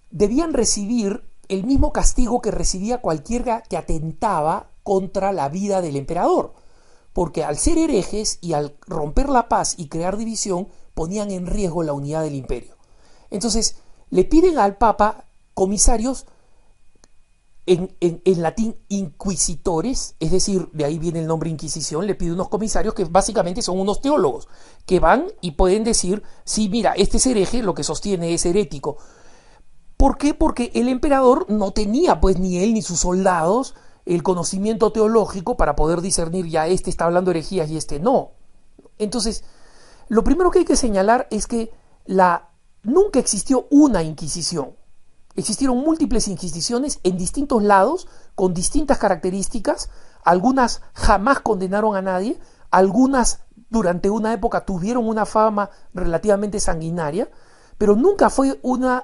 debían recibir el mismo castigo que recibía cualquiera que atentaba contra la vida del emperador, porque al ser herejes y al romper la paz y crear división, ponían en riesgo la unidad del imperio. Entonces, le piden al Papa comisarios, en latín inquisitores, es decir, de ahí viene el nombre Inquisición, le pide unos comisarios que básicamente son unos teólogos, que van y pueden decir, sí, mira, este es hereje, lo que sostiene es herético. ¿Por qué? Porque el emperador no tenía, pues, ni él ni sus soldados, el conocimiento teológico para poder discernir, ya este está hablando herejías y este no. Entonces, lo primero que hay que señalar es que nunca existió una Inquisición. Existieron múltiples inquisiciones en distintos lados, con distintas características. Algunas jamás condenaron a nadie, algunas durante una época tuvieron una fama relativamente sanguinaria, pero nunca fue una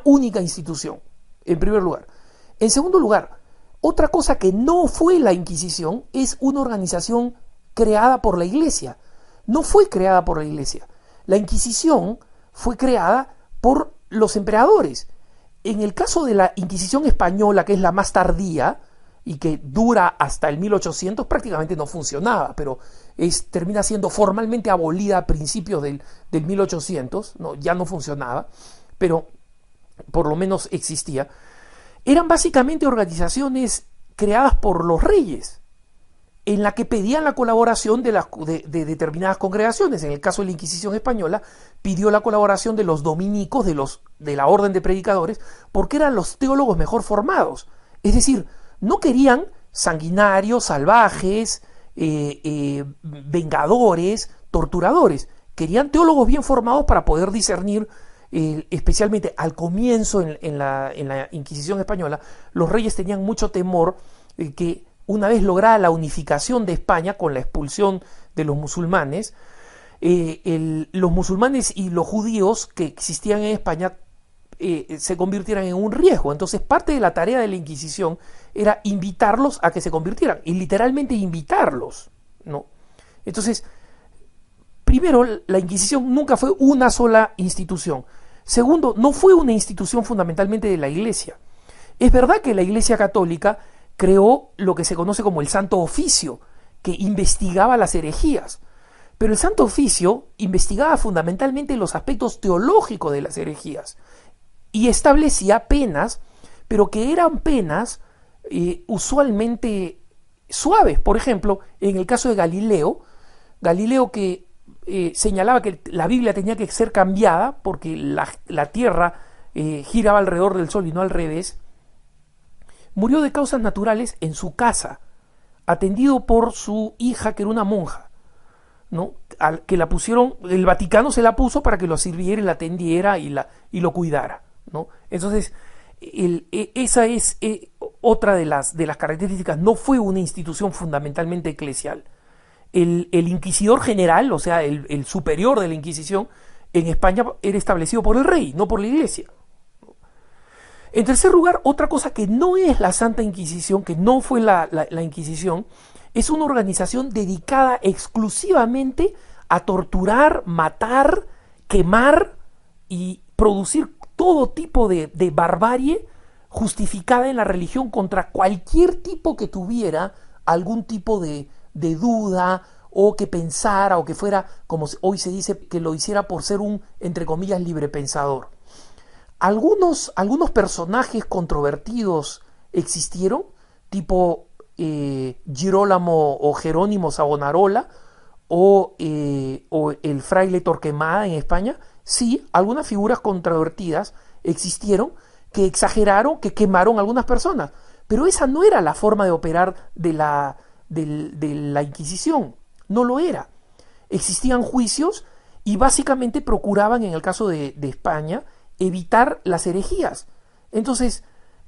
única institución, en primer lugar. En segundo lugar, otra cosa que no fue la Inquisición es una organización creada por la Iglesia. No fue creada por la Iglesia. La Inquisición fue creada por los emperadores. En el caso de la Inquisición española, que es la más tardía y que dura hasta el 1800, prácticamente no funcionaba, pero termina siendo formalmente abolida a principios del 1800, ya no funcionaba, pero por lo menos existía. Eran básicamente organizaciones creadas por los reyes, en la que pedían la colaboración de determinadas congregaciones. En el caso de la Inquisición española, pidió la colaboración de los dominicos, de la orden de predicadores, porque eran los teólogos mejor formados. Es decir, no querían sanguinarios, salvajes, vengadores, torturadores. Querían teólogos bien formados para poder discernir, especialmente al comienzo en la Inquisición española. Los reyes tenían mucho temor que una vez lograda la unificación de España con la expulsión de los musulmanes, los musulmanes y los judíos que existían en España se convirtieran en un riesgo. Entonces parte de la tarea de la Inquisición era invitarlos a que se convirtieran, y literalmente invitarlos, ¿no? Entonces, primero, la Inquisición nunca fue una sola institución. Segundo, no fue una institución fundamentalmente de la Iglesia. Es verdad que la Iglesia Católica creó lo que se conoce como el Santo Oficio, que investigaba las herejías. Pero el Santo Oficio investigaba fundamentalmente los aspectos teológicos de las herejías y establecía penas, pero que eran penas usualmente suaves. Por ejemplo, en el caso de Galileo que señalaba que la Biblia tenía que ser cambiada porque la Tierra giraba alrededor del Sol y no al revés, murió de causas naturales en su casa, atendido por su hija, que era una monja, ¿no? Que la pusieron, el Vaticano se la puso para que lo sirviera y la atendiera y lo cuidara, ¿no? Entonces, esa es otra de las características. No fue una institución fundamentalmente eclesial. El inquisidor general, o sea, el superior de la Inquisición, en España era establecido por el rey, no por la Iglesia. En tercer lugar, otra cosa que no es la Santa Inquisición, que no fue la Inquisición, es una organización dedicada exclusivamente a torturar, matar, quemar y producir todo tipo de barbarie justificada en la religión contra cualquier tipo que tuviera algún tipo de duda, o que pensara, o que fuera, como hoy se dice, que lo hiciera por ser un, entre comillas, librepensador. Algunos personajes controvertidos existieron, tipo Girolamo o Jerónimo Savonarola, o el fraile Torquemada en España. Sí, algunas figuras controvertidas existieron que exageraron, que quemaron a algunas personas, pero esa no era la forma de operar de la Inquisición, no lo era. Existían juicios y básicamente procuraban, en el caso de España, evitar las herejías. Entonces,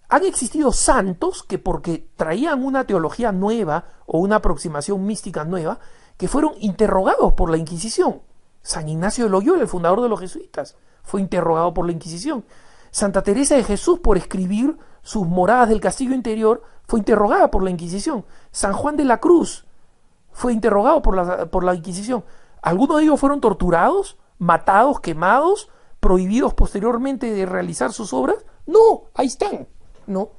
han existido santos que, porque traían una teología nueva o una aproximación mística nueva, que fueron interrogados por la Inquisición. San Ignacio de Loyola, el fundador de los jesuitas, fue interrogado por la Inquisición. Santa Teresa de Jesús, por escribir sus moradas del castillo interior, fue interrogada por la Inquisición. San Juan de la Cruz fue interrogado por la Inquisición. Algunos de ellos fueron torturados, matados, quemados, prohibidos posteriormente de realizar sus obras. No, ahí están, ¿no?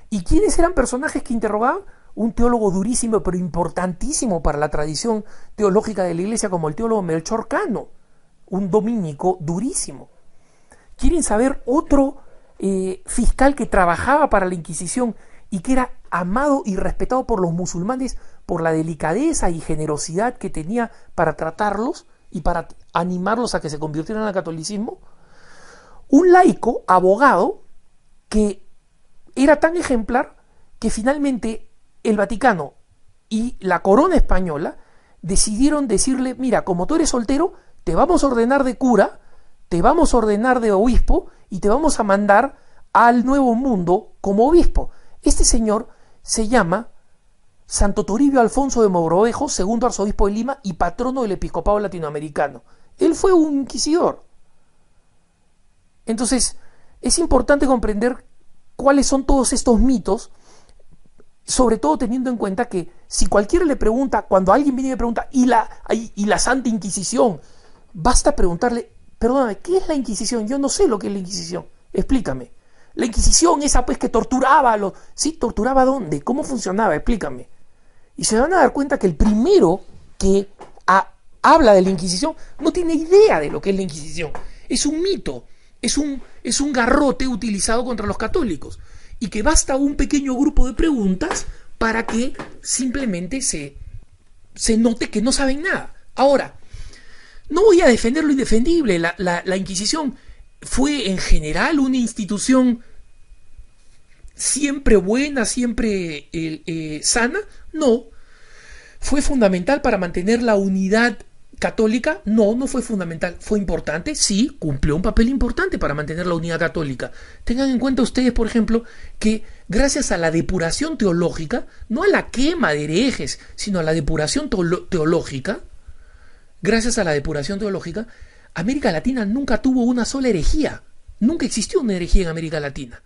¿Y quiénes eran personajes que interrogaban? Un teólogo durísimo, pero importantísimo para la tradición teológica de la Iglesia, como el teólogo Melchor Cano, un dominico durísimo. ¿Quieren saber otro fiscal que trabajaba para la Inquisición y que era amado y respetado por los musulmanes por la delicadeza y generosidad que tenía para tratarlos y para animarlos a que se convirtieran al catolicismo? Un laico, abogado, que era tan ejemplar que finalmente el Vaticano y la corona española decidieron decirle: mira, como tú eres soltero, te vamos a ordenar de cura, te vamos a ordenar de obispo y te vamos a mandar al Nuevo Mundo como obispo. Este señor se llama Santo Toribio Alfonso de Mogrovejo, segundo arzobispo de Lima y patrono del episcopado latinoamericano. Él fue un inquisidor. Entonces, es importante comprender cuáles son todos estos mitos, sobre todo teniendo en cuenta que si cualquiera le pregunta, cuando alguien viene y le pregunta, ¿y la Santa Inquisición? Basta preguntarle: perdóname, ¿qué es la Inquisición? Yo no sé lo que es la Inquisición, explícame. La Inquisición, esa pues que torturaba a los... ¿Sí? ¿Torturaba dónde? ¿Cómo funcionaba? Explícame. Y se van a dar cuenta que el primero que habla de la Inquisición no tiene idea de lo que es la Inquisición. Es un mito, es un garrote utilizado contra los católicos, y que basta un pequeño grupo de preguntas para que simplemente se note que no saben nada. Ahora, no voy a defender lo indefendible. La Inquisición fue en general una institución siempre buena, siempre sana. No. ¿Fue fundamental para mantener la unidad católica? No fue fundamental. ¿Fue importante? Sí, cumplió un papel importante para mantener la unidad católica. Tengan en cuenta ustedes, por ejemplo, que gracias a la depuración teológica, no a la quema de herejes, sino a la depuración teológica, gracias a la depuración teológica, América Latina nunca tuvo una sola herejía. Nunca existió una herejía en América Latina.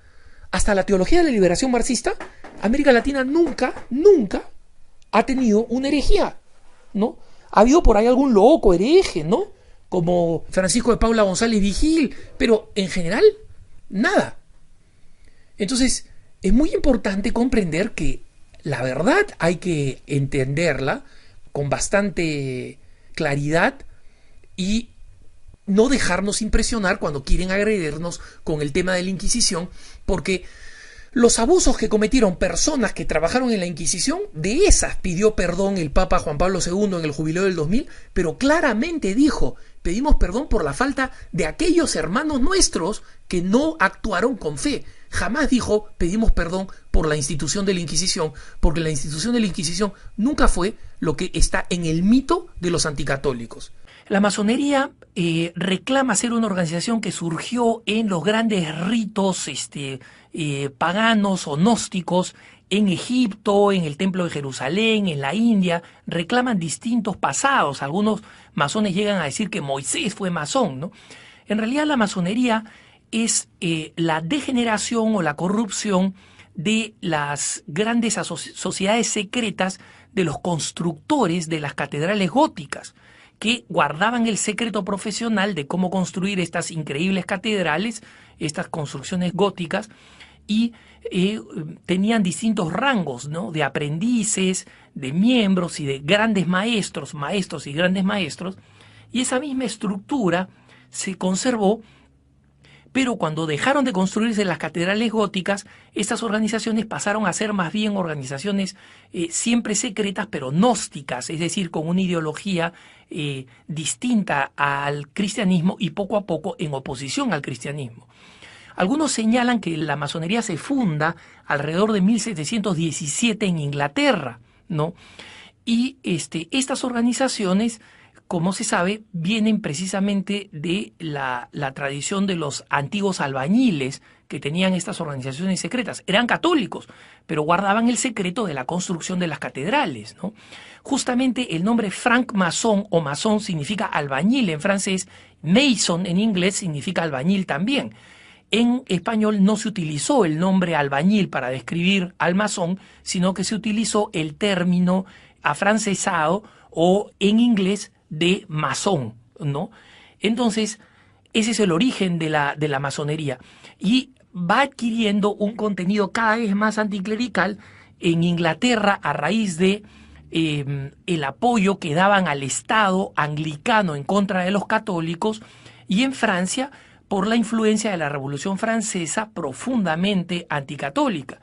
Hasta la teología de la liberación marxista, América Latina nunca ha tenido una herejía, ¿no? Ha habido por ahí algún loco hereje, ¿no? Como Francisco de Paula González Vigil, pero en general, nada. Entonces, es muy importante comprender que la verdad hay que entenderla con bastante claridad y no dejarnos impresionar cuando quieren agredirnos con el tema de la Inquisición, porque los abusos que cometieron personas que trabajaron en la Inquisición, de esas pidió perdón el Papa Juan Pablo II en el Jubileo del 2000, pero claramente dijo, pedimos perdón por la falta de aquellos hermanos nuestros que no actuaron con fe. Jamás dijo, pedimos perdón por la institución de la Inquisición, porque la institución de la Inquisición nunca fue lo que está en el mito de los anticatólicos. La masonería reclama ser una organización que surgió en los grandes ritos paganos o gnósticos en Egipto, en el Templo de Jerusalén, en la India. Reclaman distintos pasados. Algunos masones llegan a decir que Moisés fue masón, ¿no? En realidad la masonería es la degeneración o la corrupción de las grandes sociedades secretas de los constructores de las catedrales góticas, que guardaban el secreto profesional de cómo construir estas increíbles catedrales, estas construcciones góticas, y tenían distintos rangos, ¿no? De aprendices, de miembros y de grandes maestros y grandes maestros, y esa misma estructura se conservó, pero cuando dejaron de construirse las catedrales góticas, estas organizaciones pasaron a ser más bien organizaciones siempre secretas, pero gnósticas, es decir, con una ideología distinta al cristianismo y poco a poco en oposición al cristianismo. Algunos señalan que la masonería se funda alrededor de 1717 en Inglaterra, ¿no? Y estas organizaciones, como se sabe, vienen precisamente de la tradición de los antiguos albañiles que tenían estas organizaciones secretas. Eran católicos, pero guardaban el secreto de la construcción de las catedrales, ¿no? Justamente el nombre franc-maçon o masón significa albañil en francés, mason en inglés significa albañil también. En español no se utilizó el nombre albañil para describir al masón, sino que se utilizó el término afrancesado o en inglés de masón, ¿no? Entonces, ese es el origen de la masonería y va adquiriendo un contenido cada vez más anticlerical en Inglaterra a raíz de el apoyo que daban al Estado anglicano en contra de los católicos, y en Francia por la influencia de la Revolución Francesa profundamente anticatólica.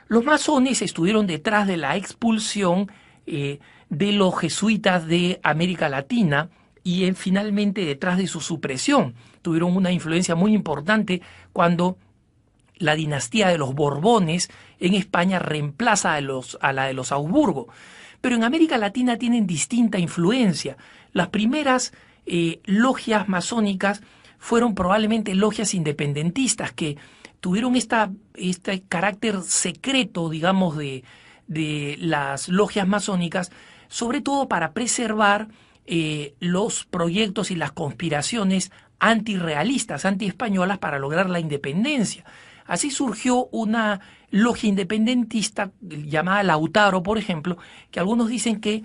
Los masones estuvieron detrás de la expulsión de los jesuitas de América Latina y finalmente detrás de su supresión. Tuvieron una influencia muy importante cuando la dinastía de los Borbones en España reemplaza a la de los Habsburgo. Pero en América Latina tienen distinta influencia. Las primeras logias masónicas fueron probablemente logias independentistas que tuvieron este carácter secreto, digamos, de las logias masónicas, sobre todo para preservar los proyectos y las conspiraciones antirrealistas, antiespañolas para lograr la independencia. Así surgió una logia independentista llamada Lautaro, por ejemplo, que algunos dicen que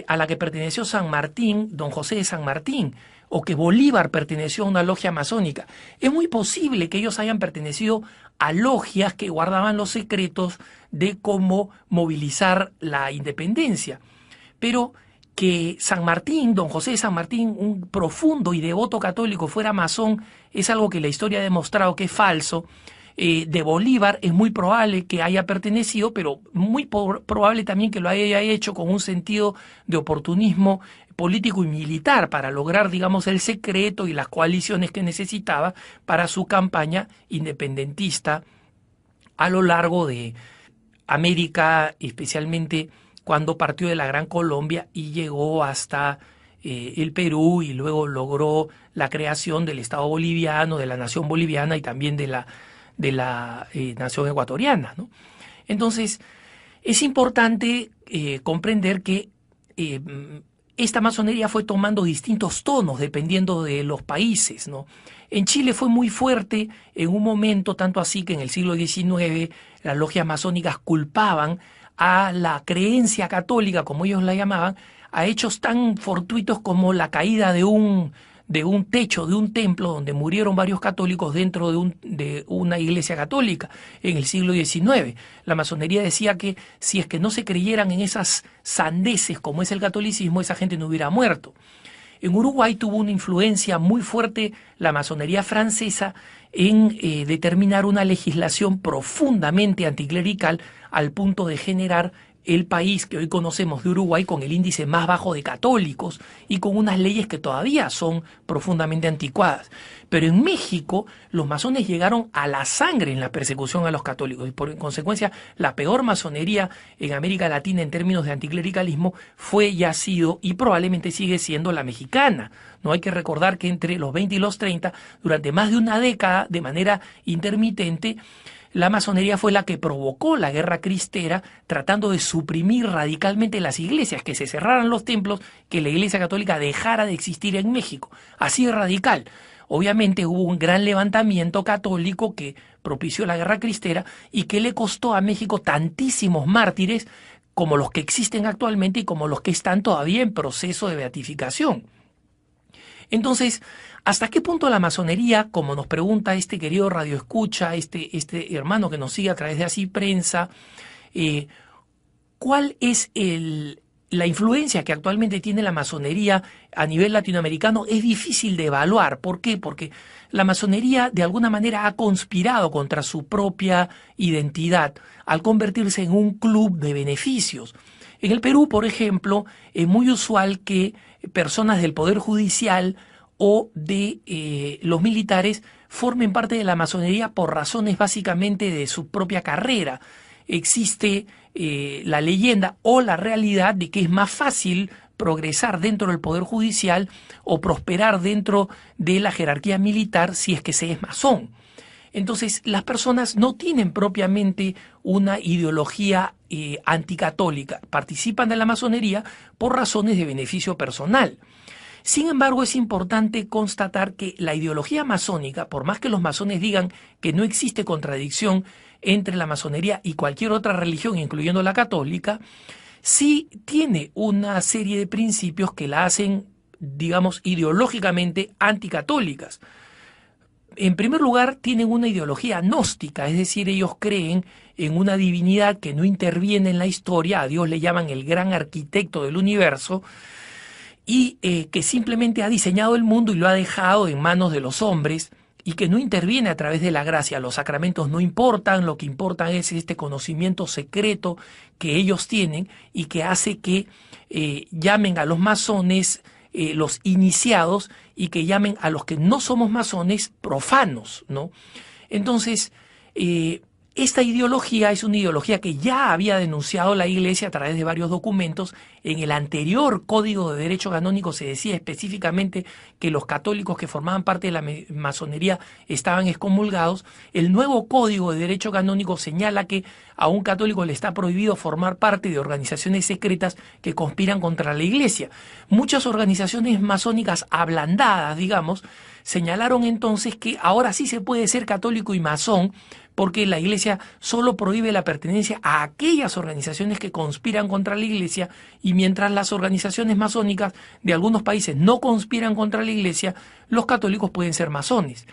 a la que perteneció San Martín, don José de San Martín, o que Bolívar perteneció a una logia masónica. Es muy posible que ellos hayan pertenecido a logias que guardaban los secretos de cómo movilizar la independencia. Pero que San Martín, don José de San Martín, un profundo y devoto católico, fuera masón, es algo que la historia ha demostrado que es falso. De Bolívar es muy probable que haya pertenecido, pero muy probable también que lo haya hecho con un sentido de oportunismo político y militar para lograr, digamos, el secreto y las coaliciones que necesitaba para su campaña independentista a lo largo de América, especialmente cuando partió de la Gran Colombia y llegó hasta el Perú, y luego logró la creación del Estado boliviano, de la nación boliviana y también de la nación ecuatoriana, ¿no? Entonces, es importante comprender que esta masonería fue tomando distintos tonos dependiendo de los países, ¿no? En Chile fue muy fuerte en un momento, tanto así que en el siglo XIX las logias masónicas culpaban a la creencia católica, como ellos la llamaban, a hechos tan fortuitos como la caída de un techo de un templo donde murieron varios católicos dentro de una iglesia católica en el siglo XIX. La masonería decía que si es que no se creyeran en esas sandeces como es el catolicismo, esa gente no hubiera muerto. En Uruguay tuvo una influencia muy fuerte la masonería francesa en determinar una legislación profundamente anticlerical al punto de generar el país que hoy conocemos de Uruguay con el índice más bajo de católicos y con unas leyes que todavía son profundamente anticuadas. Pero en México los masones llegaron a la sangre en la persecución a los católicos y por consecuencia la peor masonería en América Latina en términos de anticlericalismo fue y ha sido y probablemente sigue siendo la mexicana. No hay que recordar que entre los 20 y los 30, durante más de una década, de manera intermitente, la masonería fue la que provocó la guerra cristera, tratando de suprimir radicalmente las iglesias, que se cerraran los templos, que la iglesia católica dejara de existir en México. Así de radical. Obviamente hubo un gran levantamiento católico que propició la guerra cristera y que le costó a México tantísimos mártires como los que existen actualmente y como los que están todavía en proceso de beatificación. Entonces, ¿hasta qué punto la masonería, como nos pregunta este querido radioescucha, este hermano que nos sigue a través de Así Prensa, cuál es la influencia que actualmente tiene la masonería a nivel latinoamericano? Es difícil de evaluar. ¿Por qué? Porque la masonería de alguna manera ha conspirado contra su propia identidad al convertirse en un club de beneficios. En el Perú, por ejemplo, es muy usual que personas del Poder Judicial o de los militares formen parte de la masonería por razones básicamente de su propia carrera. Existe la leyenda o la realidad de que es más fácil progresar dentro del Poder Judicial o prosperar dentro de la jerarquía militar si es que se es masón. Entonces, las personas no tienen propiamente una ideología anticatólica, participan de la masonería por razones de beneficio personal. Sin embargo, es importante constatar que la ideología masónica, por más que los masones digan que no existe contradicción entre la masonería y cualquier otra religión, incluyendo la católica, sí tiene una serie de principios que la hacen, digamos, ideológicamente anticatólicas. En primer lugar, tienen una ideología gnóstica, es decir, ellos creen en una divinidad que no interviene en la historia, a Dios le llaman el gran arquitecto del universo, y que simplemente ha diseñado el mundo y lo ha dejado en manos de los hombres, y que no interviene a través de la gracia. Los sacramentos no importan, lo que importa es este conocimiento secreto que ellos tienen y que hace que llamen a los masones los iniciados y que llamen a los que no somos masones profanos, ¿no? Entonces, esta ideología es una ideología que ya había denunciado la Iglesia a través de varios documentos. En el anterior Código de Derecho Canónico se decía específicamente que los católicos que formaban parte de la masonería estaban excomulgados. El nuevo Código de Derecho Canónico señala que a un católico le está prohibido formar parte de organizaciones secretas que conspiran contra la Iglesia. Muchas organizaciones masónicas ablandadas, digamos, señalaron entonces que ahora sí se puede ser católico y masón, porque la Iglesia solo prohíbe la pertenencia a aquellas organizaciones que conspiran contra la Iglesia, y mientras las organizaciones masónicas de algunos países no conspiran contra la Iglesia, los católicos pueden ser masones.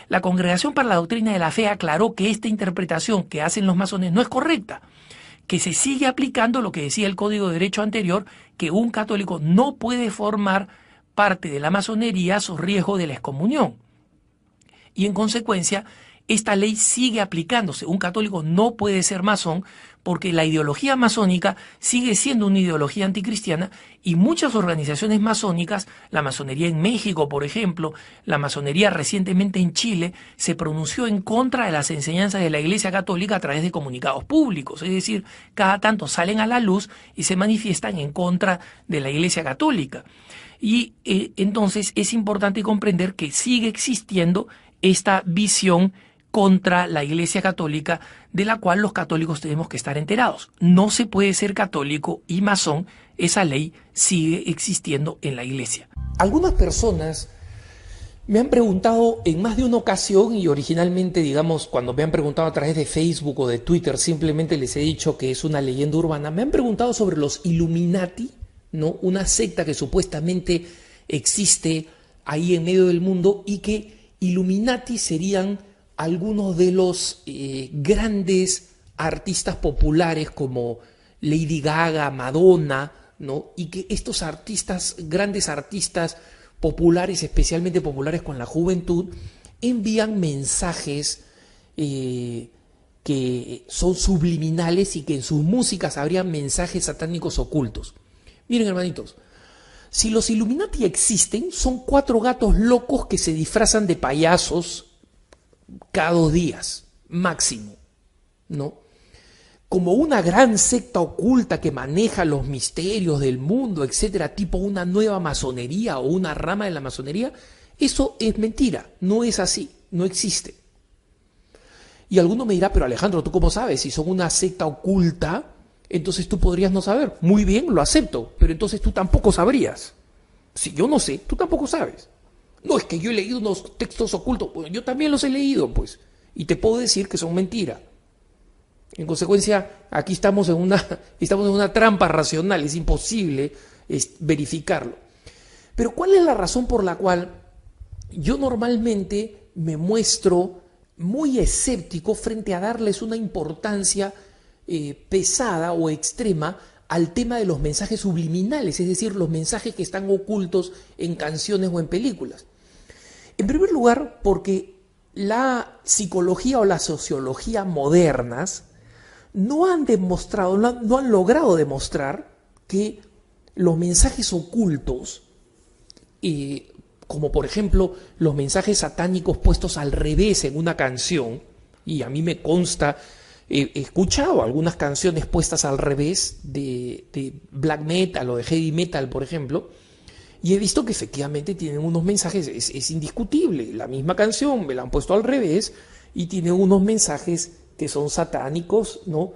La Congregación para la Doctrina de la Fe aclaró que esta interpretación que hacen los masones no es correcta, que se sigue aplicando lo que decía el Código de Derecho anterior, que un católico no puede formar parte de la masonería a su riesgo de la excomunión. Y en consecuencia, esta ley sigue aplicándose. Un católico no puede ser masón porque la ideología masónica sigue siendo una ideología anticristiana, y muchas organizaciones masónicas, la masonería en México, por ejemplo, la masonería recientemente en Chile, se pronunció en contra de las enseñanzas de la Iglesia Católica a través de comunicados públicos. Es decir, cada tanto salen a la luz y se manifiestan en contra de la Iglesia Católica. Y entonces es importante comprender que sigue existiendo esta visión contra la Iglesia Católica, de la cual los católicos tenemos que estar enterados. No se puede ser católico y masón, esa ley sigue existiendo en la Iglesia. Algunas personas me han preguntado en más de una ocasión, y originalmente, digamos, cuando me han preguntado a través de Facebook o de Twitter, simplemente les he dicho que es una leyenda urbana, me han preguntado sobre los Illuminati, ¿no? Una secta que supuestamente existe ahí en medio del mundo, y que Illuminati serían algunos de los grandes artistas populares como Lady Gaga, Madonna, ¿no? Y que estos artistas, grandes artistas populares, especialmente populares con la juventud, envían mensajes que son subliminales y que en sus músicas habrían mensajes satánicos ocultos. Miren, hermanitos, si los Illuminati existen, son 4 gatos locos que se disfrazan de payasos cada 2 días, máximo, ¿no? Como una gran secta oculta que maneja los misterios del mundo, etcétera, tipo una nueva masonería o una rama de la masonería, eso es mentira, no es así, no existe. Y alguno me dirá, pero Alejandro, ¿tú cómo sabes? Si son una secta oculta, entonces tú podrías no saber. Muy bien, lo acepto, pero entonces tú tampoco sabrías. Si yo no sé, tú tampoco sabes. No, es que yo he leído unos textos ocultos. Bueno, yo también los he leído, pues, y te puedo decir que son mentira. En consecuencia, aquí estamos en una trampa racional, es imposible verificarlo. Pero ¿cuál es la razón por la cual yo normalmente me muestro muy escéptico frente a darles una importancia pesada o extrema al tema de los mensajes subliminales, es decir, los mensajes que están ocultos en canciones o en películas? En primer lugar, porque la psicología o la sociología modernas no han demostrado, no han logrado demostrar que los mensajes ocultos, como por ejemplo los mensajes satánicos puestos al revés en una canción, y a mí me consta, he escuchado algunas canciones puestas al revés de black metal o de heavy metal, por ejemplo, y he visto que efectivamente tienen unos mensajes, es indiscutible, la misma canción me la han puesto al revés y tiene unos mensajes que son satánicos, ¿no?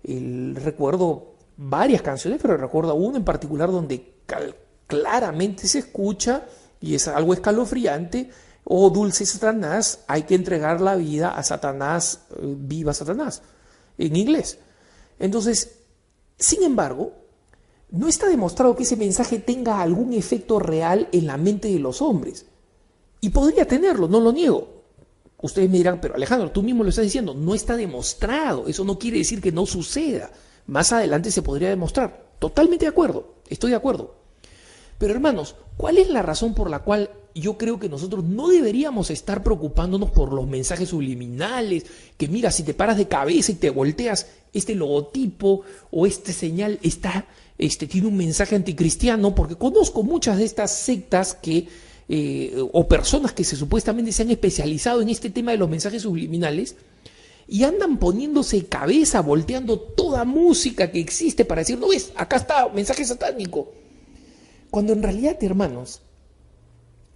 Recuerdo varias canciones, pero recuerdo una en particular donde claramente se escucha, y es algo escalofriante: oh dulce Satanás, hay que entregar la vida a Satanás, viva Satanás, en inglés. Entonces, sin embargo, no está demostrado que ese mensaje tenga algún efecto real en la mente de los hombres. Y podría tenerlo, no lo niego. Ustedes me dirán, pero Alejandro, tú mismo lo estás diciendo, no está demostrado. Eso no quiere decir que no suceda. Más adelante se podría demostrar. Totalmente de acuerdo, estoy de acuerdo. Pero hermanos, ¿cuál es la razón por la cual yo creo que nosotros no deberíamos estar preocupándonos por los mensajes subliminales? Que mira, si te paras de cabeza y te volteas, este logotipo o este señal tiene un mensaje anticristiano, porque conozco muchas de estas sectas que o personas que supuestamente se han especializado en este tema de los mensajes subliminales y andan poniéndose cabeza, volteando toda música que existe para decir, no ves, acá está, mensaje satánico. Cuando en realidad, hermanos,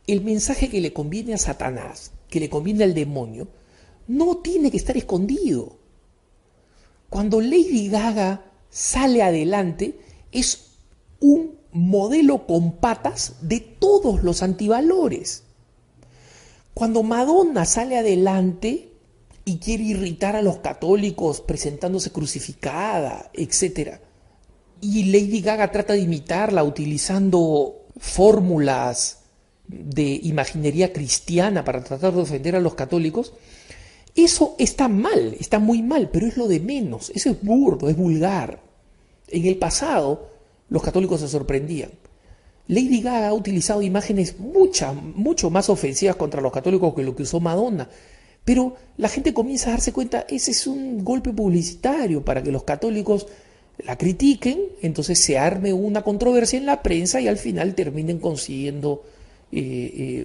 el mensaje que le conviene a Satanás, que le conviene al demonio, no tiene que estar escondido. Cuando Lady Gaga sale adelante, es un modelo con patas de todos los antivalores. Cuando Madonna sale adelante y quiere irritar a los católicos presentándose crucificada, etc., y Lady Gaga trata de imitarla utilizando fórmulas de imaginería cristiana para tratar de ofender a los católicos, eso está mal, está muy mal, pero es lo de menos. Eso es burdo, es vulgar. En el pasado los católicos se sorprendían. Lady Gaga ha utilizado imágenes mucho más ofensivas contra los católicos que lo que usó Madonna, pero la gente comienza a darse cuenta, ese es un golpe publicitario para que los católicos la critiquen, entonces se arme una controversia en la prensa y al final terminen consiguiendo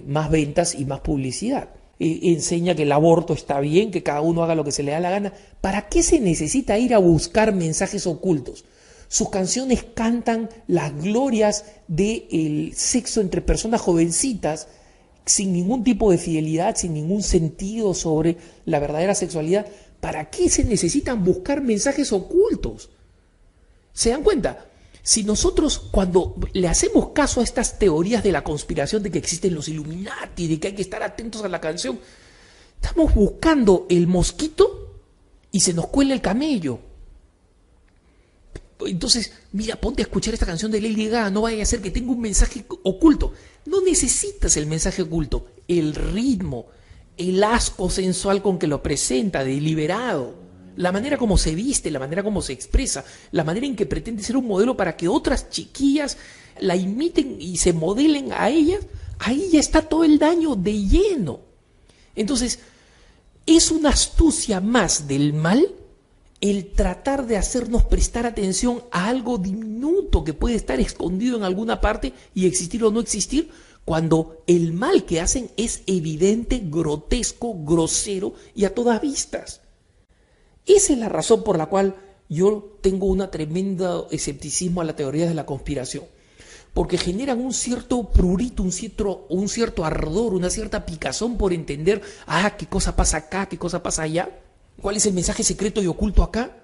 más ventas y más publicidad. Enseña que el aborto está bien, que cada uno haga lo que se le da la gana. ¿Para qué se necesita ir a buscar mensajes ocultos? Sus canciones cantan las glorias del sexo entre personas jovencitas sin ningún tipo de fidelidad, sin ningún sentido sobre la verdadera sexualidad, ¿para qué se necesitan buscar mensajes ocultos? ¿Se dan cuenta? Si nosotros cuando le hacemos caso a estas teorías de la conspiración de que existen los Illuminati, de que hay que estar atentos a la canción, estamos buscando el mosquito y se nos cuela el camello. Entonces, mira, ponte a escuchar esta canción de Lady Gaga, no vaya a ser que tenga un mensaje oculto. No necesitas el mensaje oculto, el ritmo, el asco sensual con que lo presenta, deliberado, la manera como se viste, la manera como se expresa, la manera en que pretende ser un modelo para que otras chiquillas la imiten y se modelen a ellas, ahí ya está todo el daño de lleno. Entonces, es una astucia más del mal el tratar de hacernos prestar atención a algo diminuto que puede estar escondido en alguna parte y existir o no existir, cuando el mal que hacen es evidente, grotesco, grosero y a todas vistas. Esa es la razón por la cual yo tengo un tremendo escepticismo a la teoría de la conspiración, porque generan un cierto prurito, un cierto ardor, una cierta picazón por entender, qué cosa pasa acá, qué cosa pasa allá, cuál es el mensaje secreto y oculto acá,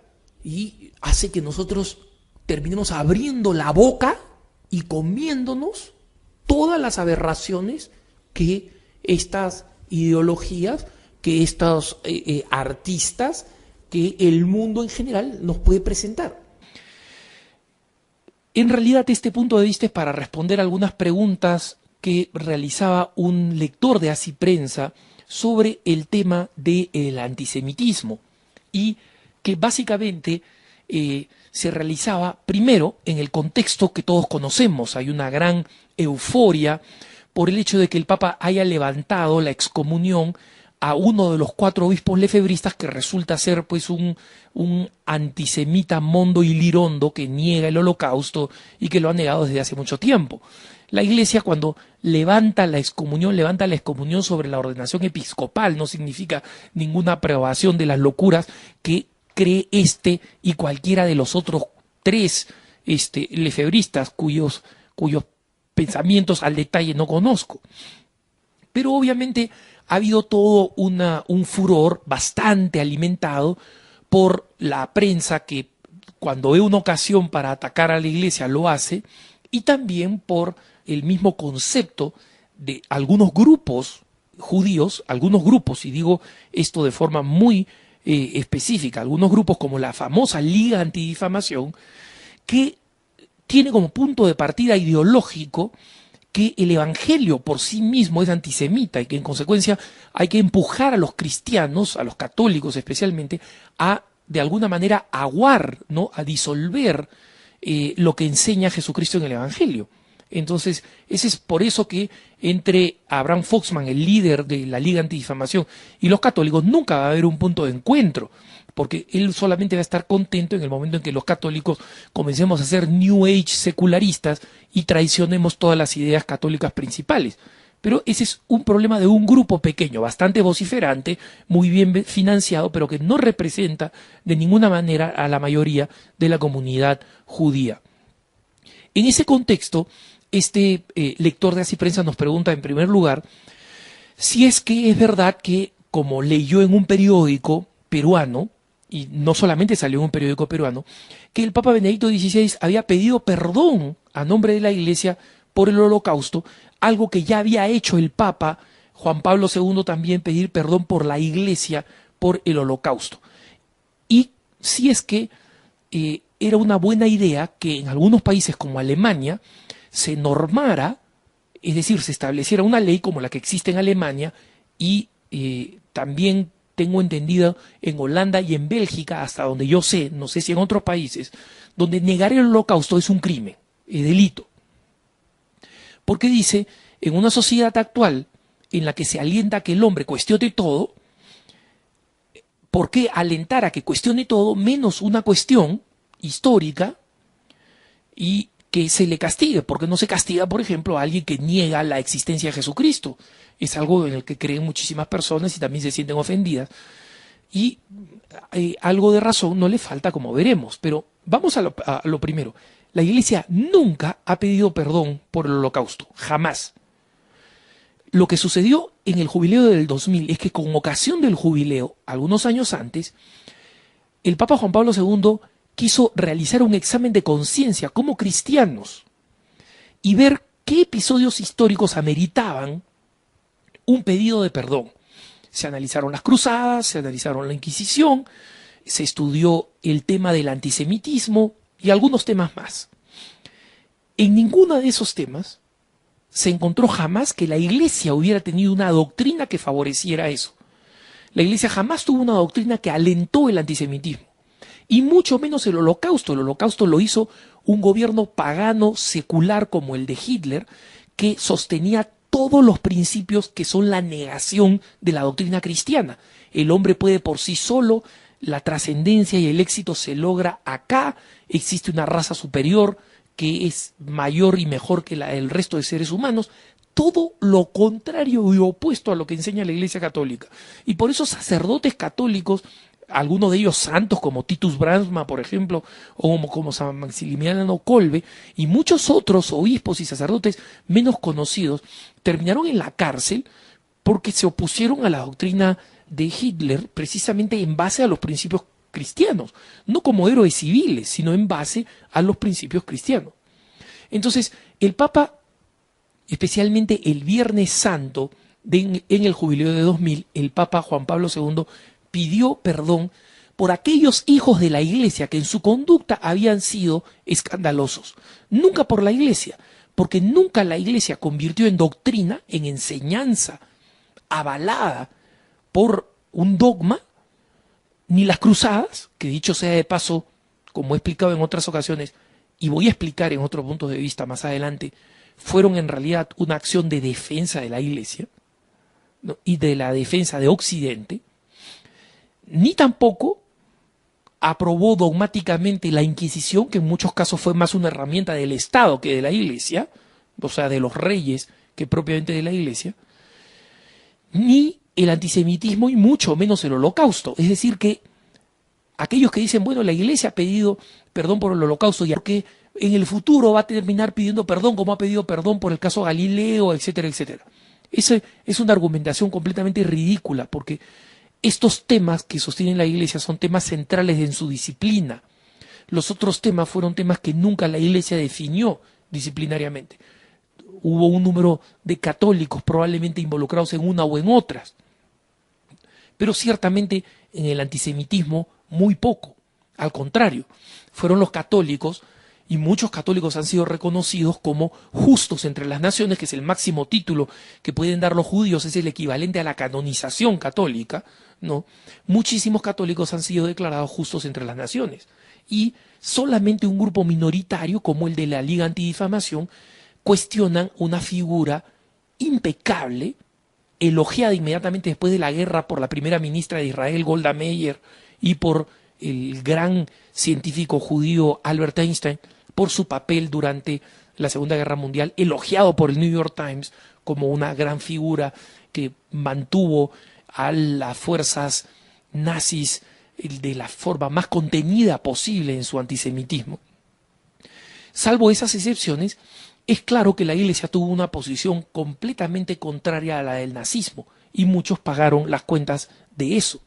y hace que nosotros terminemos abriendo la boca y comiéndonos todas las aberraciones que estas ideologías, que estos artistas, que el mundo en general nos puede presentar. En realidad, este punto de vista es para responder algunas preguntas que realizaba un lector de Así Prensa sobre el tema del antisemitismo, y que básicamente se realizaba primero en el contexto que todos conocemos. Hay una gran euforia por el hecho de que el Papa haya levantado la excomunión a uno de los 4 obispos lefebristas, que resulta ser pues un antisemita mondo y lirondo que niega el Holocausto y que lo ha negado desde hace mucho tiempo. La Iglesia, cuando levanta la excomunión sobre la ordenación episcopal, no significa ninguna aprobación de las locuras que cree este y cualquiera de los otros 3 lefebristas cuyos pensamientos al detalle no conozco. Pero obviamente ha habido todo un furor bastante alimentado por la prensa, que cuando ve una ocasión para atacar a la Iglesia lo hace, y también por el mismo concepto de algunos grupos judíos, y digo esto de forma muy específica, algunos grupos como la famosa Liga Antidifamación, que tiene como punto de partida ideológico que el Evangelio por sí mismo es antisemita y que en consecuencia hay que empujar a los cristianos, a los católicos especialmente, a de alguna manera aguar, ¿no?, a disolver lo que enseña Jesucristo en el Evangelio. Entonces, ese es por eso que entre Abraham Foxman, el líder de la Liga Antidifamación, y los católicos nunca va a haber un punto de encuentro, porque él solamente va a estar contento en el momento en que los católicos comencemos a ser New Age secularistas y traicionemos todas las ideas católicas principales. Pero ese es un problema de un grupo pequeño, bastante vociferante, muy bien financiado, pero que no representa de ninguna manera a la mayoría de la comunidad judía. En ese contexto, este lector de Así Prensa nos pregunta en primer lugar si es que es verdad que, como leyó en un periódico peruano, y no solamente salió en un periódico peruano, que el Papa Benedicto XVI había pedido perdón a nombre de la Iglesia por el Holocausto, algo que ya había hecho el Papa Juan Pablo II también, pedir perdón por la Iglesia por el Holocausto. Y si es que era una buena idea que en algunos países como Alemania se normara, es decir, se estableciera una ley como la que existe en Alemania, y también tengo entendido en Holanda y en Bélgica, hasta donde yo sé, no sé si en otros países, donde negar el Holocausto es un crimen, es delito. Porque dice, en una sociedad actual en la que se alienta a que el hombre cuestione todo, ¿por qué alentar a que cuestione todo menos una cuestión histórica y que se le castigue? Porque no se castiga, por ejemplo, a alguien que niega la existencia de Jesucristo. Es algo en el que creen muchísimas personas y también se sienten ofendidas. Y algo de razón no le falta, como veremos. Pero vamos a lo primero. La Iglesia nunca ha pedido perdón por el Holocausto, jamás. Lo que sucedió en el jubileo del 2000 es que con ocasión del jubileo, algunos años antes, el Papa Juan Pablo II quiso realizar un examen de conciencia como cristianos y ver qué episodios históricos ameritaban un pedido de perdón. Se analizaron las cruzadas, se analizaron la Inquisición, se estudió el tema del antisemitismo y algunos temas más. En ninguno de esos temas se encontró jamás que la Iglesia hubiera tenido una doctrina que favoreciera eso. La Iglesia jamás tuvo una doctrina que alentó el antisemitismo, y mucho menos el Holocausto. El Holocausto lo hizo un gobierno pagano secular como el de Hitler, que sostenía todos los principios que son la negación de la doctrina cristiana. El hombre puede por sí solo, la trascendencia y el éxito se logra acá, existe una raza superior que es mayor y mejor que la del resto de seres humanos, todo lo contrario y opuesto a lo que enseña la Iglesia Católica. Y por eso sacerdotes católicos, algunos de ellos santos como Titus Brandsma, por ejemplo, o como San Maximiliano Kolbe, y muchos otros obispos y sacerdotes menos conocidos, terminaron en la cárcel porque se opusieron a la doctrina de Hitler precisamente en base a los principios cristianos, no como héroes civiles, sino en base a los principios cristianos. Entonces, el Papa, especialmente el Viernes Santo, en el jubileo de 2000, el Papa Juan Pablo II pidió perdón por aquellos hijos de la Iglesia que en su conducta habían sido escandalosos. Nunca por la Iglesia, porque nunca la Iglesia convirtió en doctrina, en enseñanza avalada por un dogma, ni las cruzadas, que dicho sea de paso, como he explicado en otras ocasiones, y voy a explicar en otros puntos de vista más adelante, fueron en realidad una acción de defensa de la Iglesia, ¿no? Y de la defensa de Occidente, ni tampoco aprobó dogmáticamente la Inquisición, que en muchos casos fue más una herramienta del Estado que de la Iglesia, o sea, de los reyes que propiamente de la Iglesia, ni el antisemitismo y mucho menos el Holocausto. Es decir, que aquellos que dicen, bueno, la Iglesia ha pedido perdón por el Holocausto y que en el futuro va a terminar pidiendo perdón como ha pedido perdón por el caso Galileo, etcétera, etcétera. Esa es una argumentación completamente ridícula, porque estos temas que sostienen la Iglesia son temas centrales en su disciplina. Los otros temas fueron temas que nunca la Iglesia definió disciplinariamente. Hubo un número de católicos probablemente involucrados en una o en otras, pero ciertamente en el antisemitismo muy poco. Al contrario, fueron los católicos, y muchos católicos han sido reconocidos como justos entre las naciones, que es el máximo título que pueden dar los judíos, es el equivalente a la canonización católica, ¿no? Muchísimos católicos han sido declarados justos entre las naciones, y solamente un grupo minoritario, como el de la Liga Antidifamación, cuestionan una figura impecable, elogiada inmediatamente después de la guerra por la primera ministra de Israel, Golda Meir, y por el gran científico judío Albert Einstein, por su papel durante la Segunda Guerra Mundial, elogiado por el New York Times como una gran figura que mantuvo a las fuerzas nazis de la forma más contenida posible en su antisemitismo. Salvo esas excepciones, es claro que la Iglesia tuvo una posición completamente contraria a la del nazismo, y muchos pagaron las cuentas de eso.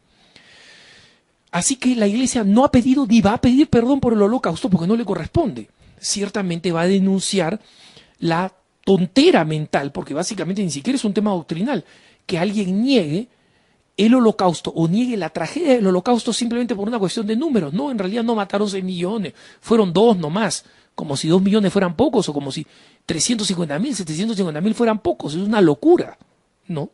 Así que la Iglesia no ha pedido ni va a pedir perdón por el Holocausto porque no le corresponde. Ciertamente va a denunciar la tontera mental, porque básicamente ni siquiera es un tema doctrinal, que alguien niegue el Holocausto o niegue la tragedia del Holocausto simplemente por una cuestión de números. No, en realidad no mataron 6 millones, fueron 2 nomás, como si 2 millones fueran pocos o como si 350.000, 750.000 fueran pocos. Es una locura, ¿no?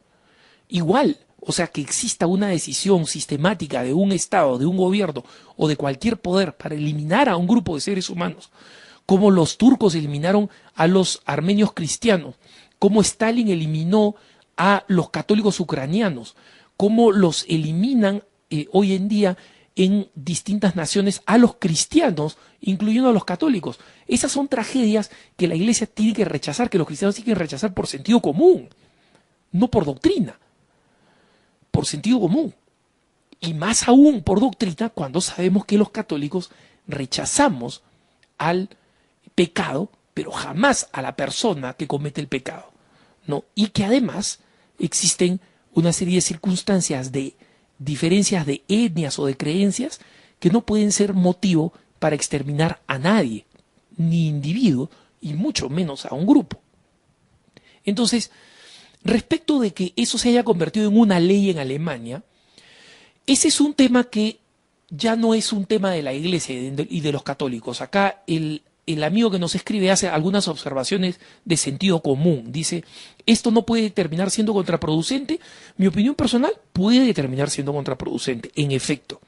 Igual, o sea, que exista una decisión sistemática de un Estado, de un gobierno o de cualquier poder para eliminar a un grupo de seres humanos, como los turcos eliminaron a los armenios cristianos, como Stalin eliminó a los católicos ucranianos, como los eliminan hoy en día en distintas naciones a los cristianos, incluyendo a los católicos. Esas son tragedias que la Iglesia tiene que rechazar, que los cristianos tienen que rechazar por sentido común, no por doctrina, por sentido común. Y más aún por doctrina cuando sabemos que los católicos rechazamos al pecado, pero jamás a la persona que comete el pecado, ¿no? Y que además existen una serie de circunstancias de diferencias de etnias o de creencias que no pueden ser motivo para exterminar a nadie, ni individuo, y mucho menos a un grupo. Entonces, respecto de que eso se haya convertido en una ley en Alemania, ese es un tema que ya no es un tema de la Iglesia y de los católicos. Acá el amigo que nos escribe hace algunas observaciones de sentido común. Dice, esto no puede terminar siendo contraproducente. Mi opinión personal puede terminar siendo contraproducente, en efecto.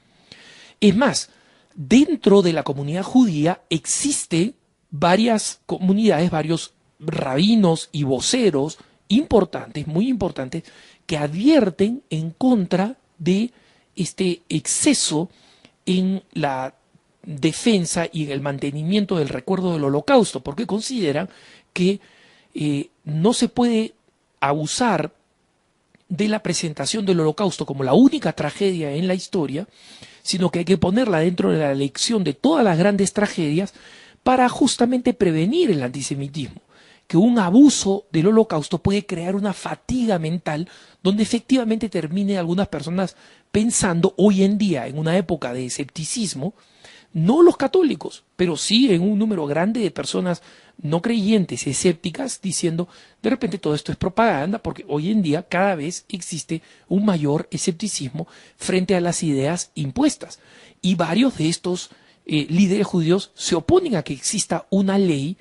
Es más, dentro de la comunidad judía existen varias comunidades, varios rabinos y voceros importantes, muy importantes, que advierten en contra de este exceso en la defensa y en el mantenimiento del recuerdo del Holocausto, porque consideran que no se puede abusar de la presentación del Holocausto como la única tragedia en la historia, sino que hay que ponerla dentro de la lección de todas las grandes tragedias para justamente prevenir el antisemitismo, que un abuso del Holocausto puede crear una fatiga mental donde efectivamente termine algunas personas pensando hoy en día, en una época de escepticismo, no los católicos, pero sí en un número grande de personas no creyentes, escépticas, diciendo de repente todo esto es propaganda, porque hoy en día cada vez existe un mayor escepticismo frente a las ideas impuestas. Y varios de estos líderes judíos se oponen a que exista una ley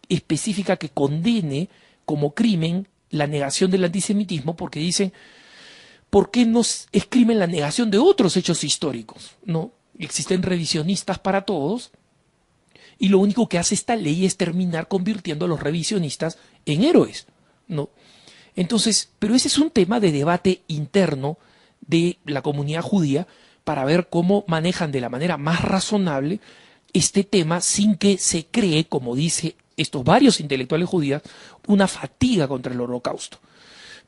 específica que condene como crimen la negación del antisemitismo, porque dicen, ¿por qué no es crimen la negación de otros hechos históricos? ¿No? Existen revisionistas para todos, y lo único que hace esta ley es terminar convirtiendo a los revisionistas en héroes, ¿no? Entonces, pero ese es un tema de debate interno de la comunidad judía para ver cómo manejan de la manera más razonable este tema sin que se cree, como dice estos varios intelectuales judíos, una fatiga contra el Holocausto.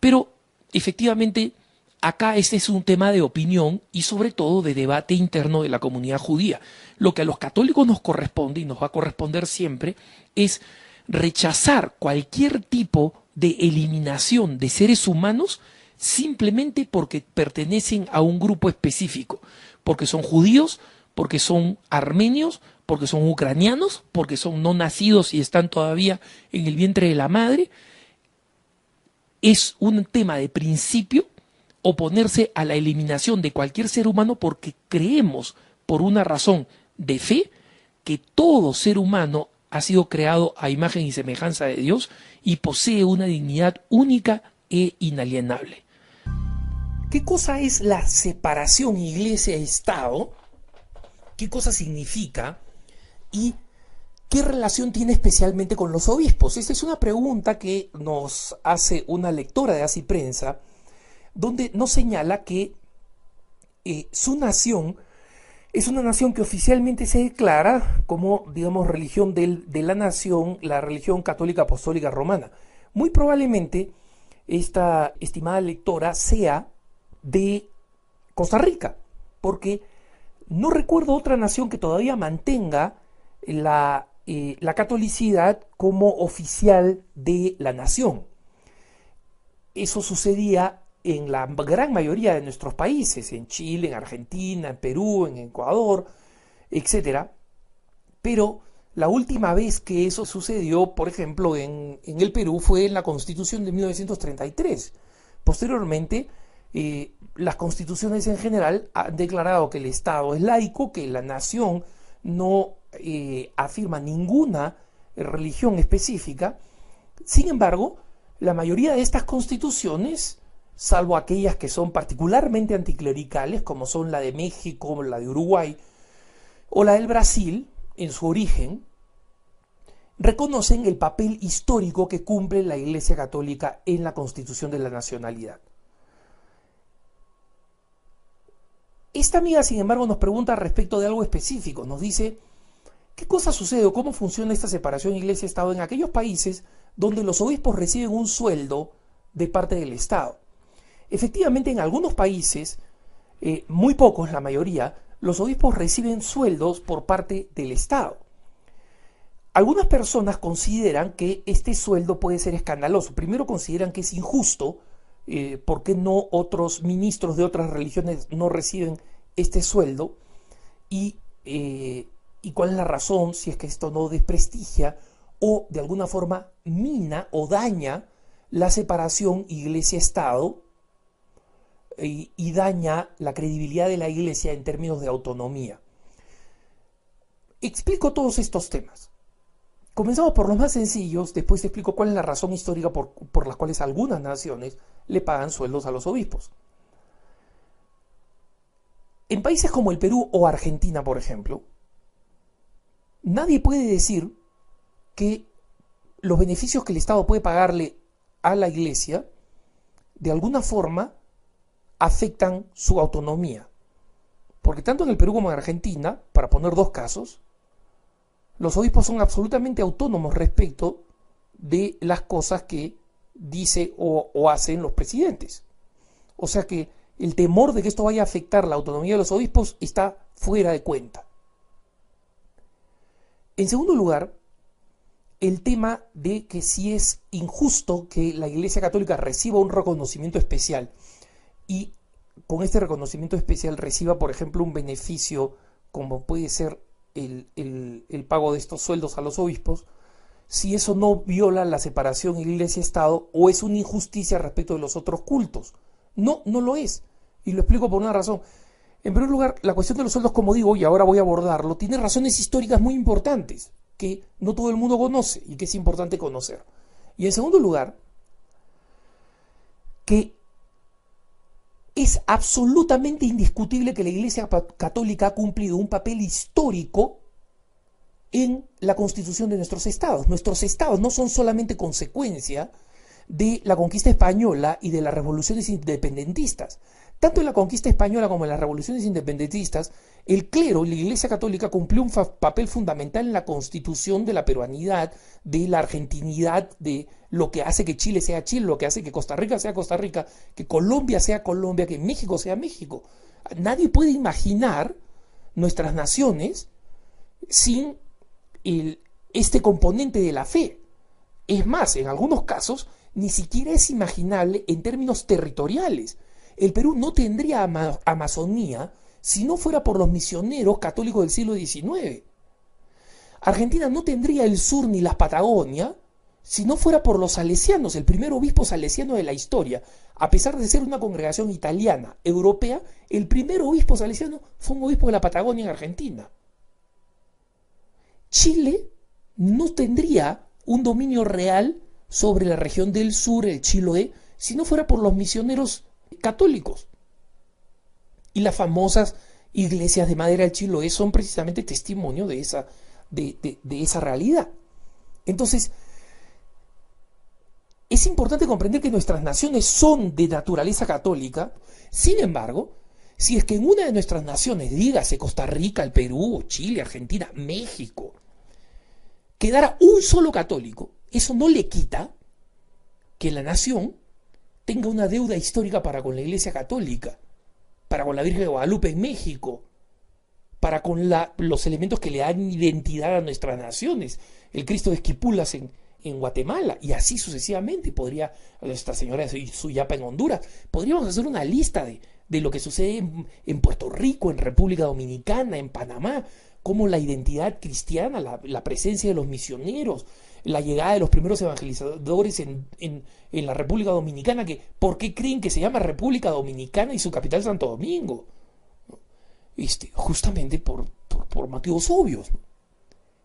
Pero, efectivamente, acá este es un tema de opinión y sobre todo de debate interno de la comunidad judía. Lo que a los católicos nos corresponde y nos va a corresponder siempre es rechazar cualquier tipo de eliminación de seres humanos simplemente porque pertenecen a un grupo específico, porque son judíos, porque son armenios, porque son ucranianos, porque son no nacidos y están todavía en el vientre de la madre. Es un tema de principio oponerse a la eliminación de cualquier ser humano porque creemos, por una razón de fe, que todo ser humano ha sido creado a imagen y semejanza de Dios y posee una dignidad única e inalienable. ¿Qué cosa es la separación iglesia-estado? ¿Qué cosa significa? ¿Y qué relación tiene especialmente con los obispos? Esta es una pregunta que nos hace una lectora de Así Prensa, donde nos señala que su nación es una nación que oficialmente se declara como, digamos, religión de la nación, la religión católica apostólica romana. Muy probablemente esta estimada lectora sea de Costa Rica, porque no recuerdo otra nación que todavía mantenga la catolicidad como oficial de la nación. Eso sucedía en la gran mayoría de nuestros países, en Chile, en Argentina, en Perú, en Ecuador, etc. Pero la última vez que eso sucedió, por ejemplo, en el Perú, fue en la Constitución de 1933. Posteriormente, las constituciones en general han declarado que el Estado es laico, que la nación no afirma ninguna religión específica. Sin embargo, la mayoría de estas constituciones, salvo aquellas que son particularmente anticlericales, como son la de México, la de Uruguay o la del Brasil, en su origen, reconocen el papel histórico que cumple la Iglesia Católica en la constitución de la nacionalidad. Esta amiga, sin embargo, nos pregunta respecto de algo específico. Nos dice, ¿qué cosa sucede o cómo funciona esta separación Iglesia-Estado en aquellos países donde los obispos reciben un sueldo de parte del Estado? Efectivamente, en algunos países, muy pocos, la mayoría, los obispos reciben sueldos por parte del Estado. Algunas personas consideran que este sueldo puede ser escandaloso. Primero consideran que es injusto, ¿por qué no otros ministros de otras religiones no reciben este sueldo? Y cuál es la razón, si es que esto no desprestigia o de alguna forma mina o daña la separación iglesia-estado y daña la credibilidad de la iglesia en términos de autonomía. Explico todos estos temas. Comenzamos por los más sencillos, después te explico cuál es la razón histórica por las cuales algunas naciones le pagan sueldos a los obispos. En países como el Perú o Argentina, por ejemplo, nadie puede decir que los beneficios que el Estado puede pagarle a la Iglesia, de alguna forma, afectan su autonomía. Porque tanto en el Perú como en Argentina, para poner dos casos, los obispos son absolutamente autónomos respecto de las cosas que dice o hacen los presidentes. O sea que el temor de que esto vaya a afectar la autonomía de los obispos está fuera de cuenta. En segundo lugar, el tema de que si es injusto que la Iglesia Católica reciba un reconocimiento especial y con este reconocimiento especial reciba, por ejemplo, un beneficio como puede ser el pago de estos sueldos a los obispos, si eso no viola la separación Iglesia-Estado o es una injusticia respecto de los otros cultos. No, no lo es. Y lo explico por una razón. En primer lugar, la cuestión de los sueldos, como digo, y ahora voy a abordarlo, tiene razones históricas muy importantes que no todo el mundo conoce y que es importante conocer. Y en segundo lugar, que es absolutamente indiscutible que la Iglesia Católica ha cumplido un papel histórico en la constitución de nuestros estados. Nuestros estados no son solamente consecuencia de la conquista española y de las revoluciones independentistas. Tanto en la conquista española como en las revoluciones independentistas, el clero y la Iglesia Católica cumplió un papel fundamental en la constitución de la peruanidad, de la argentinidad, de lo que hace que Chile sea Chile, lo que hace que Costa Rica sea Costa Rica, que Colombia sea Colombia, que México sea México. Nadie puede imaginar nuestras naciones sin este componente de la fe. Es más, en algunos casos, ni siquiera es imaginable en términos territoriales. El Perú no tendría Amazonía si no fuera por los misioneros católicos del siglo XIX. Argentina no tendría el sur ni la Patagonia si no fuera por los salesianos, el primer obispo salesiano de la historia. A pesar de ser una congregación italiana, europea, el primer obispo salesiano fue un obispo de la Patagonia en Argentina. Chile no tendría un dominio real sobre la región del sur, el Chiloé, si no fuera por los misioneros católicos. Y las famosas iglesias de madera del Chiloé son precisamente testimonio de esa realidad. Entonces, es importante comprender que nuestras naciones son de naturaleza católica. Sin embargo, si es que en una de nuestras naciones, dígase Costa Rica, el Perú, Chile, Argentina, México, quedara un solo católico, eso no le quita que la nación tenga una deuda histórica para con la Iglesia Católica, para con la Virgen de Guadalupe en México, para con los elementos que le dan identidad a nuestras naciones, el Cristo de Esquipulas en Guatemala, y así sucesivamente. Podría Nuestra Señora de Suyapa en Honduras. Podríamos hacer una lista de lo que sucede en Puerto Rico, en República Dominicana, en Panamá, como la identidad cristiana, la presencia de los misioneros, la llegada de los primeros evangelizadores en la República Dominicana, que ¿por qué creen que se llama República Dominicana y su capital Santo Domingo? Justamente por motivos obvios.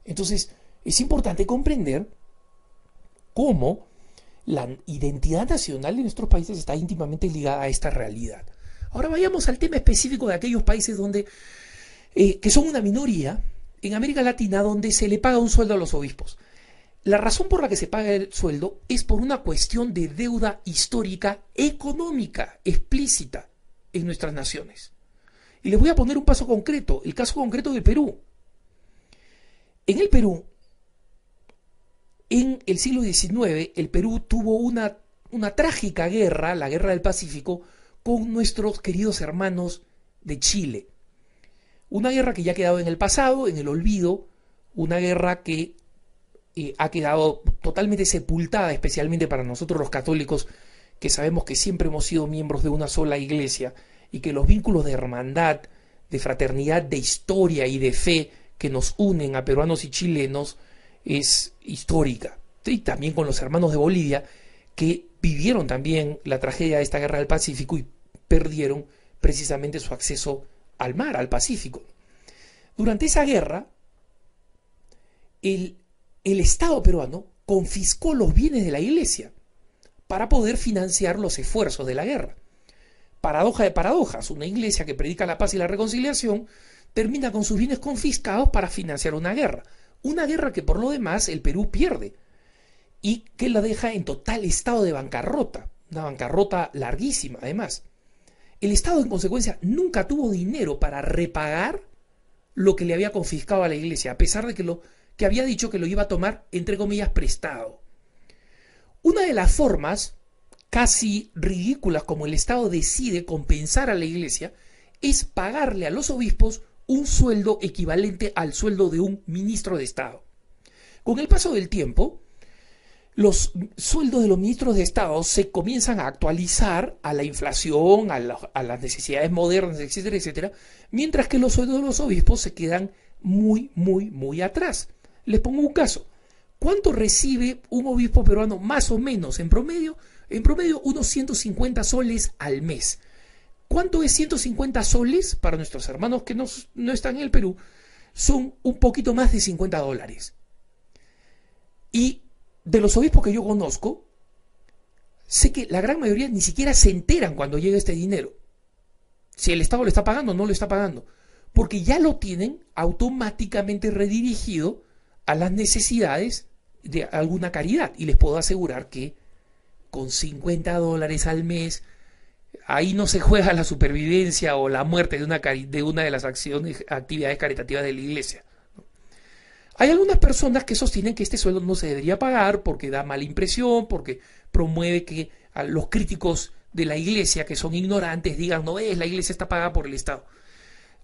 Entonces, es importante comprender cómo la identidad nacional de nuestros países está íntimamente ligada a esta realidad. Ahora vayamos al tema específico de aquellos países donde que son una minoría en América Latina, donde se le paga un sueldo a los obispos. La razón por la que se paga el sueldo es por una cuestión de deuda histórica económica explícita en nuestras naciones. Y les voy a poner un caso concreto, el caso concreto de Perú. En el Perú, en el siglo XIX, el Perú tuvo una trágica guerra, la Guerra del Pacífico, con nuestros queridos hermanos de Chile. Una guerra que ya ha quedado en el pasado, en el olvido, una guerra que ha quedado totalmente sepultada, especialmente para nosotros los católicos, que sabemos que siempre hemos sido miembros de una sola iglesia y que los vínculos de hermandad, de fraternidad, de historia y de fe que nos unen a peruanos y chilenos es histórica. Y también con los hermanos de Bolivia, que vivieron también la tragedia de esta guerra del Pacífico y perdieron precisamente su acceso al mar, al Pacífico. Durante esa guerra, el Estado peruano confiscó los bienes de la iglesia para poder financiar los esfuerzos de la guerra. Paradoja de paradojas, una iglesia que predica la paz y la reconciliación termina con sus bienes confiscados para financiar una guerra que por lo demás el Perú pierde y que la deja en total estado de bancarrota, una bancarrota larguísima además. El Estado en consecuencia nunca tuvo dinero para repagar lo que le había confiscado a la iglesia, a pesar de que había dicho que lo iba a tomar, entre comillas, prestado. Una de las formas casi ridículas como el Estado decide compensar a la iglesia es pagarle a los obispos un sueldo equivalente al sueldo de un ministro de Estado. Con el paso del tiempo, los sueldos de los ministros de Estado se comienzan a actualizar a la inflación, a las necesidades modernas, etcétera, etcétera, mientras que los sueldos de los obispos se quedan muy, muy, muy atrás. Les pongo un caso. ¿Cuánto recibe un obispo peruano más o menos en promedio? En promedio unos 150 soles al mes. ¿Cuánto es 150 soles para nuestros hermanos que no están en el Perú? Son un poquito más de $50. Y de los obispos que yo conozco, sé que la gran mayoría ni siquiera se enteran cuando llega este dinero. Si el Estado lo está pagando o no lo está pagando. Porque ya lo tienen automáticamente redirigido a las necesidades de alguna caridad. Y les puedo asegurar que con $50 al mes, ahí no se juega la supervivencia o la muerte de una de las actividades caritativas de la iglesia. Hay algunas personas que sostienen que este sueldo no se debería pagar porque da mala impresión, porque promueve que a los críticos de la iglesia, que son ignorantes, digan, no ves, la iglesia está pagada por el Estado.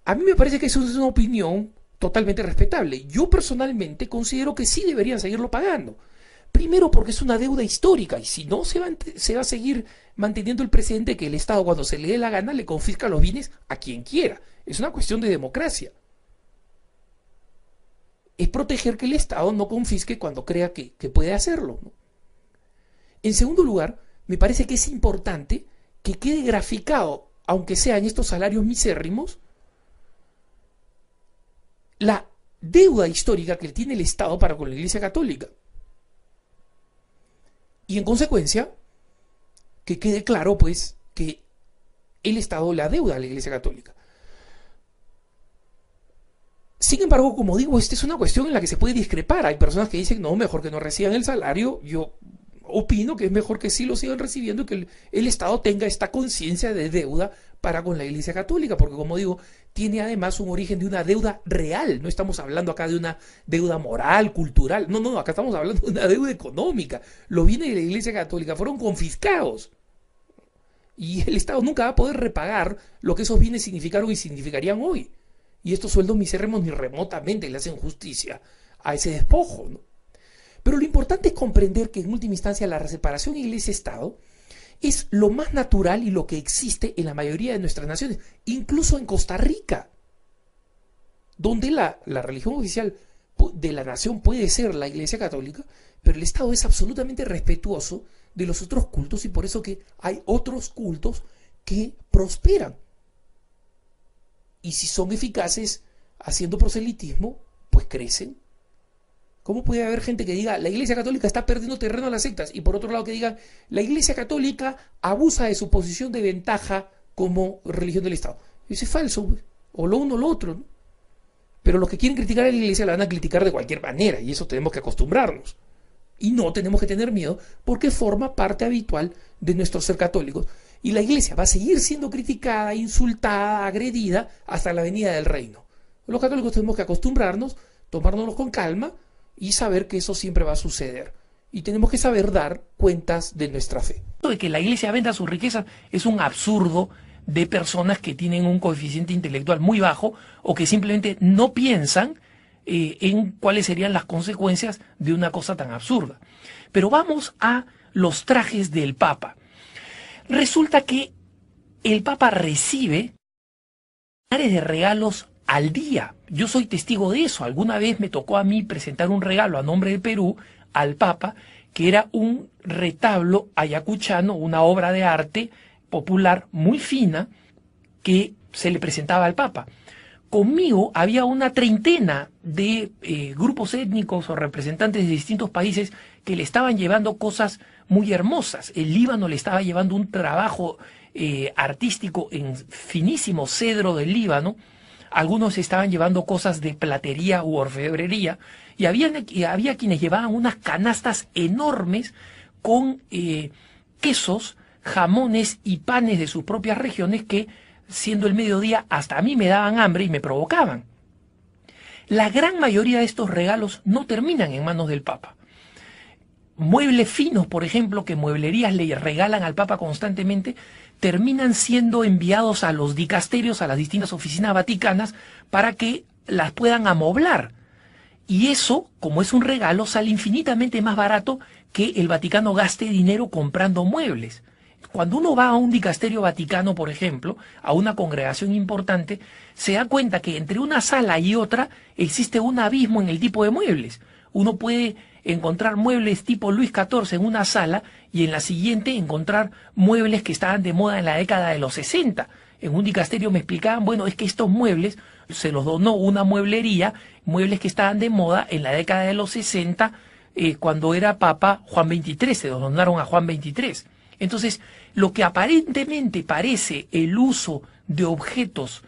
A mí me parece que eso es una opinión totalmente respetable. Yo personalmente considero que sí deberían seguirlo pagando. Primero porque es una deuda histórica y si no se va a seguir manteniendo el precedente que el Estado cuando se le dé la gana le confisca los bienes a quien quiera. Es una cuestión de democracia. Es proteger que el Estado no confisque cuando crea que puede hacerlo, ¿no? En segundo lugar, me parece que es importante que quede graficado, aunque sea en estos salarios misérrimos, la deuda histórica que tiene el Estado para con la Iglesia Católica. Y en consecuencia, que quede claro, pues, que el Estado le adeuda a la Iglesia Católica. Sin embargo, como digo, esta es una cuestión en la que se puede discrepar. Hay personas que dicen, no, mejor que no reciban el salario. Yo opino que es mejor que sí lo sigan recibiendo y que el Estado tenga esta conciencia de deuda para con la Iglesia Católica, porque como digo, tiene además un origen de una deuda real. No estamos hablando acá de una deuda moral, cultural. No, acá estamos hablando de una deuda económica. Los bienes de la Iglesia Católica fueron confiscados. Y el Estado nunca va a poder repagar lo que esos bienes significaron y significarían hoy. Y estos sueldos misérrimos ni remotamente le hacen justicia a ese despojo, ¿no? Pero lo importante es comprender que en última instancia la separación Iglesia-Estado es lo más natural y lo que existe en la mayoría de nuestras naciones, incluso en Costa Rica, donde la religión oficial de la nación puede ser la Iglesia Católica, pero el Estado es absolutamente respetuoso de los otros cultos y por eso que hay otros cultos que prosperan. Y si son eficaces haciendo proselitismo, pues crecen. ¿Cómo puede haber gente que diga la Iglesia Católica está perdiendo terreno a las sectas? Y por otro lado que diga la Iglesia Católica abusa de su posición de ventaja como religión del Estado? Eso es falso, o lo uno o lo otro, ¿no? Pero los que quieren criticar a la Iglesia la van a criticar de cualquier manera y eso tenemos que acostumbrarnos. Y no tenemos que tener miedo porque forma parte habitual de nuestro ser católicos. Y la Iglesia va a seguir siendo criticada, insultada, agredida hasta la venida del reino. Los católicos tenemos que acostumbrarnos, tomárnoslo con calma y saber que eso siempre va a suceder. Y tenemos que saber dar cuentas de nuestra fe. De que la Iglesia venda su riqueza es un absurdo de personas que tienen un coeficiente intelectual muy bajo o que simplemente no piensan en cuáles serían las consecuencias de una cosa tan absurda. Pero vamos a los trajes del Papa. Resulta que el Papa recibe de regalos al día. Yo soy testigo de eso. Alguna vez me tocó a mí presentar un regalo a nombre de Perú al Papa, que era un retablo ayacuchano, una obra de arte popular muy fina que se le presentaba al Papa. Conmigo había una treintena de grupos étnicos o representantes de distintos países que le estaban llevando cosas muy hermosas. El Líbano le estaba llevando un trabajo artístico en finísimo cedro del Líbano. Algunos estaban llevando cosas de platería u orfebrería, y había quienes llevaban unas canastas enormes con quesos, jamones y panes de sus propias regiones que, siendo el mediodía, hasta a mí me daban hambre y me provocaban. La gran mayoría de estos regalos no terminan en manos del Papa. Muebles finos, por ejemplo, que mueblerías le regalan al Papa constantemente, terminan siendo enviados a los dicasterios, a las distintas oficinas vaticanas, para que las puedan amoblar. Y eso, como es un regalo, sale infinitamente más barato que el Vaticano gaste dinero comprando muebles. Cuando uno va a un dicasterio vaticano, por ejemplo, a una congregación importante, se da cuenta que entre una sala y otra existe un abismo en el tipo de muebles. Uno puede encontrar muebles tipo Luis XIV en una sala y en la siguiente encontrar muebles que estaban de moda en la década de los 60. En un dicasterio me explicaban, bueno, es que estos muebles se los donó una mueblería, muebles que estaban de moda en la década de los 60, cuando era Papa Juan XXIII, se los donaron a Juan XXIII. Entonces, lo que aparentemente parece el uso de objetos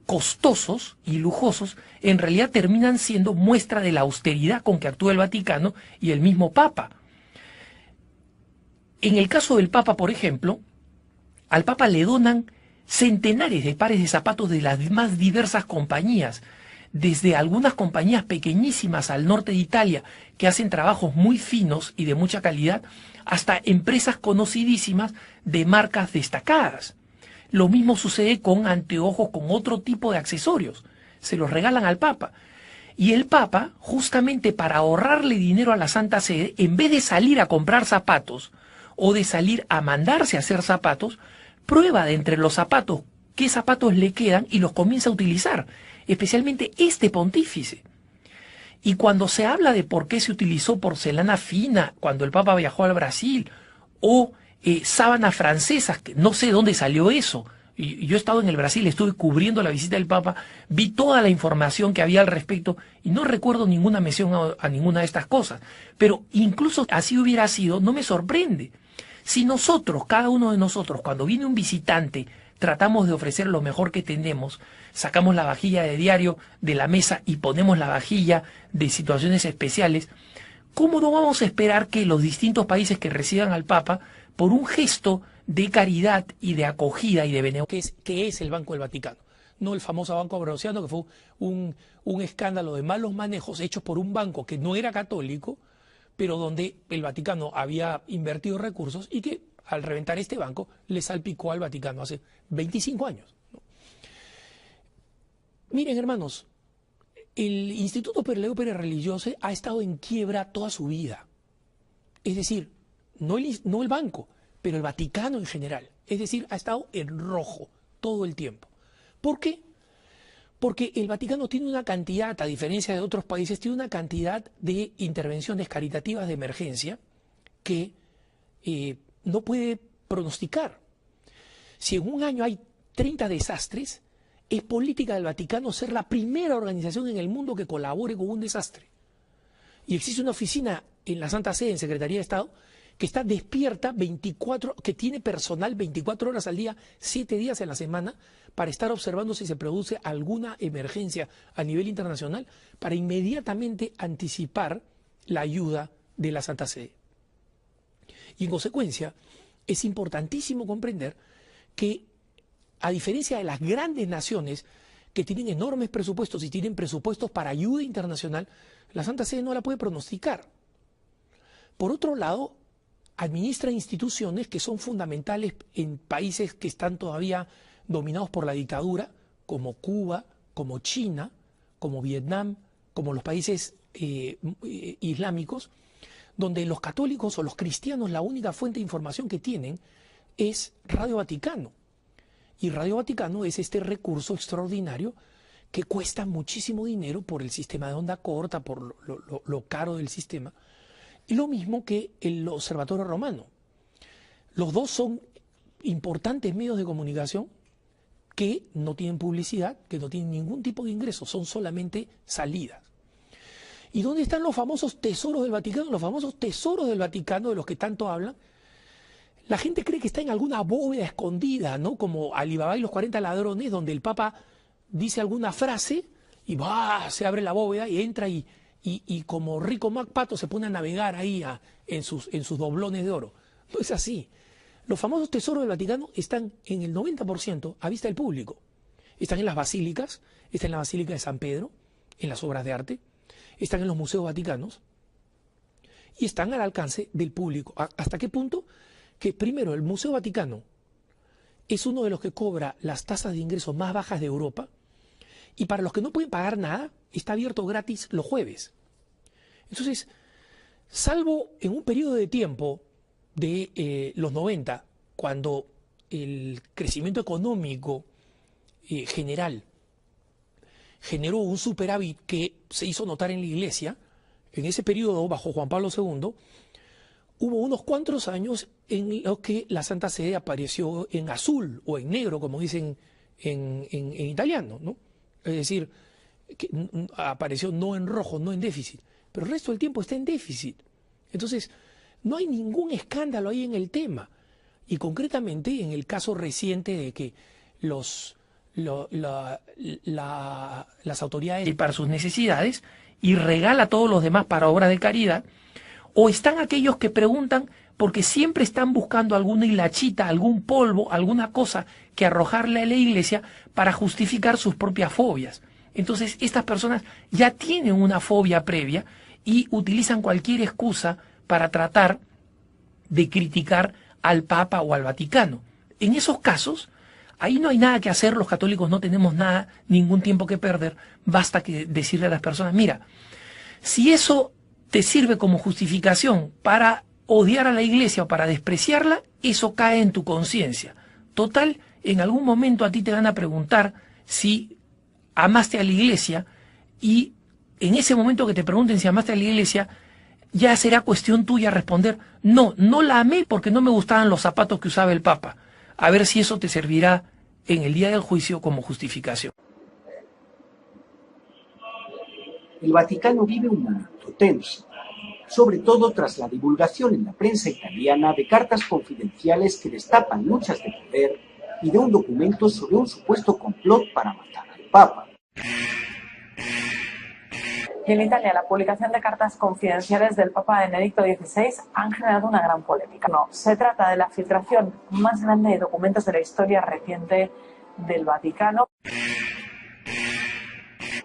costosos y lujosos, en realidad terminan siendo muestra de la austeridad con que actúa el Vaticano y el mismo Papa. En el caso del Papa, por ejemplo, al Papa le donan centenares de pares de zapatos de las más diversas compañías, desde algunas compañías pequeñísimas al norte de Italia que hacen trabajos muy finos y de mucha calidad, hasta empresas conocidísimas de marcas destacadas. Lo mismo sucede con anteojos, con otro tipo de accesorios. Se los regalan al Papa. Y el Papa, justamente para ahorrarle dinero a la Santa Sede, en vez de salir a comprar zapatos o de salir a mandarse a hacer zapatos, prueba de entre los zapatos qué zapatos le quedan y los comienza a utilizar, especialmente este pontífice. Y cuando se habla de por qué se utilizó porcelana fina cuando el Papa viajó al Brasil, o sábanas francesas, que no sé dónde salió eso. Y yo he estado en el Brasil, estuve cubriendo la visita del Papa, vi toda la información que había al respecto y no recuerdo ninguna mención a ninguna de estas cosas. Pero incluso así hubiera sido, no me sorprende. Si nosotros, cada uno de nosotros, cuando viene un visitante, tratamos de ofrecer lo mejor que tenemos, sacamos la vajilla de diario de la mesa y ponemos la vajilla de situaciones especiales, ¿cómo no vamos a esperar que los distintos países que reciban al Papa, por un gesto de caridad y de acogida y de benevolencia, que es el Banco del Vaticano? No el famoso Banco Ambrosiano, que fue un escándalo de malos manejos hechos por un banco que no era católico, pero donde el Vaticano había invertido recursos y que al reventar este banco le salpicó al Vaticano hace 25 años. Miren, hermanos, el Instituto Leo Pérez Religioso ha estado en quiebra toda su vida. Es decir, no el banco, pero el Vaticano en general. Es decir, ha estado en rojo todo el tiempo. ¿Por qué? Porque el Vaticano tiene una cantidad, a diferencia de otros países, tiene una cantidad de intervenciones caritativas de emergencia que no puede pronosticar. Si en un año hay 30 desastres, es política del Vaticano ser la primera organización en el mundo que colabore con un desastre. Y existe una oficina en la Santa Sede, en Secretaría de Estado, que está despierta que tiene personal 24 horas al día, 7 días en la semana, para estar observando si se produce alguna emergencia a nivel internacional, para inmediatamente anticipar la ayuda de la Santa Sede. Y en consecuencia, es importantísimo comprender que, a diferencia de las grandes naciones que tienen enormes presupuestos y tienen presupuestos para ayuda internacional, la Santa Sede no la puede pronosticar. Por otro lado, administra instituciones que son fundamentales en países que están todavía dominados por la dictadura, como Cuba, como China, como Vietnam, como los países islámicos, donde los católicos o los cristianos la única fuente de información que tienen es Radio Vaticano. Y Radio Vaticano es este recurso extraordinario que cuesta muchísimo dinero por el sistema de onda corta, por lo caro del sistema. Y lo mismo que el Observatorio Romano. Los dos son importantes medios de comunicación que no tienen publicidad, que no tienen ningún tipo de ingreso, son solamente salidas. ¿Y dónde están los famosos tesoros del Vaticano? Los famosos tesoros del Vaticano de los que tanto hablan. La gente cree que está en alguna bóveda escondida, ¿no? Como Alibaba y los 40 ladrones, donde el Papa dice alguna frase y se abre la bóveda y entra y como Rico MacPato se pone a navegar ahí en sus doblones de oro. No es así. Los famosos tesoros del Vaticano están en el 90% a vista del público. Están en las basílicas, están en la Basílica de San Pedro, en las obras de arte, están en los museos vaticanos y están al alcance del público. ¿Hasta qué punto? Que primero, el Museo Vaticano es uno de los que cobra las tasas de ingresos más bajas de Europa y para los que no pueden pagar nada, está abierto gratis los jueves. Entonces, salvo en un periodo de tiempo de los 90, cuando el crecimiento económico general generó un superávit que se hizo notar en la Iglesia, en ese periodo, bajo Juan Pablo II, hubo unos cuantos años en los que la Santa Sede apareció en azul o en negro, como dicen en italiano, ¿no? Es decir, que apareció no en rojo, no en déficit, pero el resto del tiempo está en déficit. Entonces, no hay ningún escándalo ahí en el tema. Y concretamente en el caso reciente de que las autoridades para sus necesidades y regala a todos los demás para obras de caridad, o están aquellos que preguntan porque siempre están buscando alguna hilachita, algún polvo, alguna cosa que arrojarle a la Iglesia para justificar sus propias fobias. Entonces estas personas ya tienen una fobia previa y utilizan cualquier excusa para tratar de criticar al Papa o al Vaticano. En esos casos, ahí no hay nada que hacer, los católicos no tenemos ningún tiempo que perder, basta que decirle a las personas, mira, si eso te sirve como justificación para odiar a la Iglesia o para despreciarla, eso cae en tu conciencia. Total, en algún momento a ti te van a preguntar si amaste a la Iglesia y en ese momento que te pregunten si amaste a la Iglesia, ya será cuestión tuya responder, no la amé porque no me gustaban los zapatos que usaba el Papa. A ver si eso te servirá en el día del juicio como justificación. El Vaticano vive un momento tenso, sobre todo tras la divulgación en la prensa italiana de cartas confidenciales que destapan luchas de poder y de un documento sobre un supuesto complot para matar al Papa. Y en Italia, la publicación de cartas confidenciales del Papa Benedicto XVI han generado una gran polémica. No, se trata de la filtración más grande de documentos de la historia reciente del Vaticano.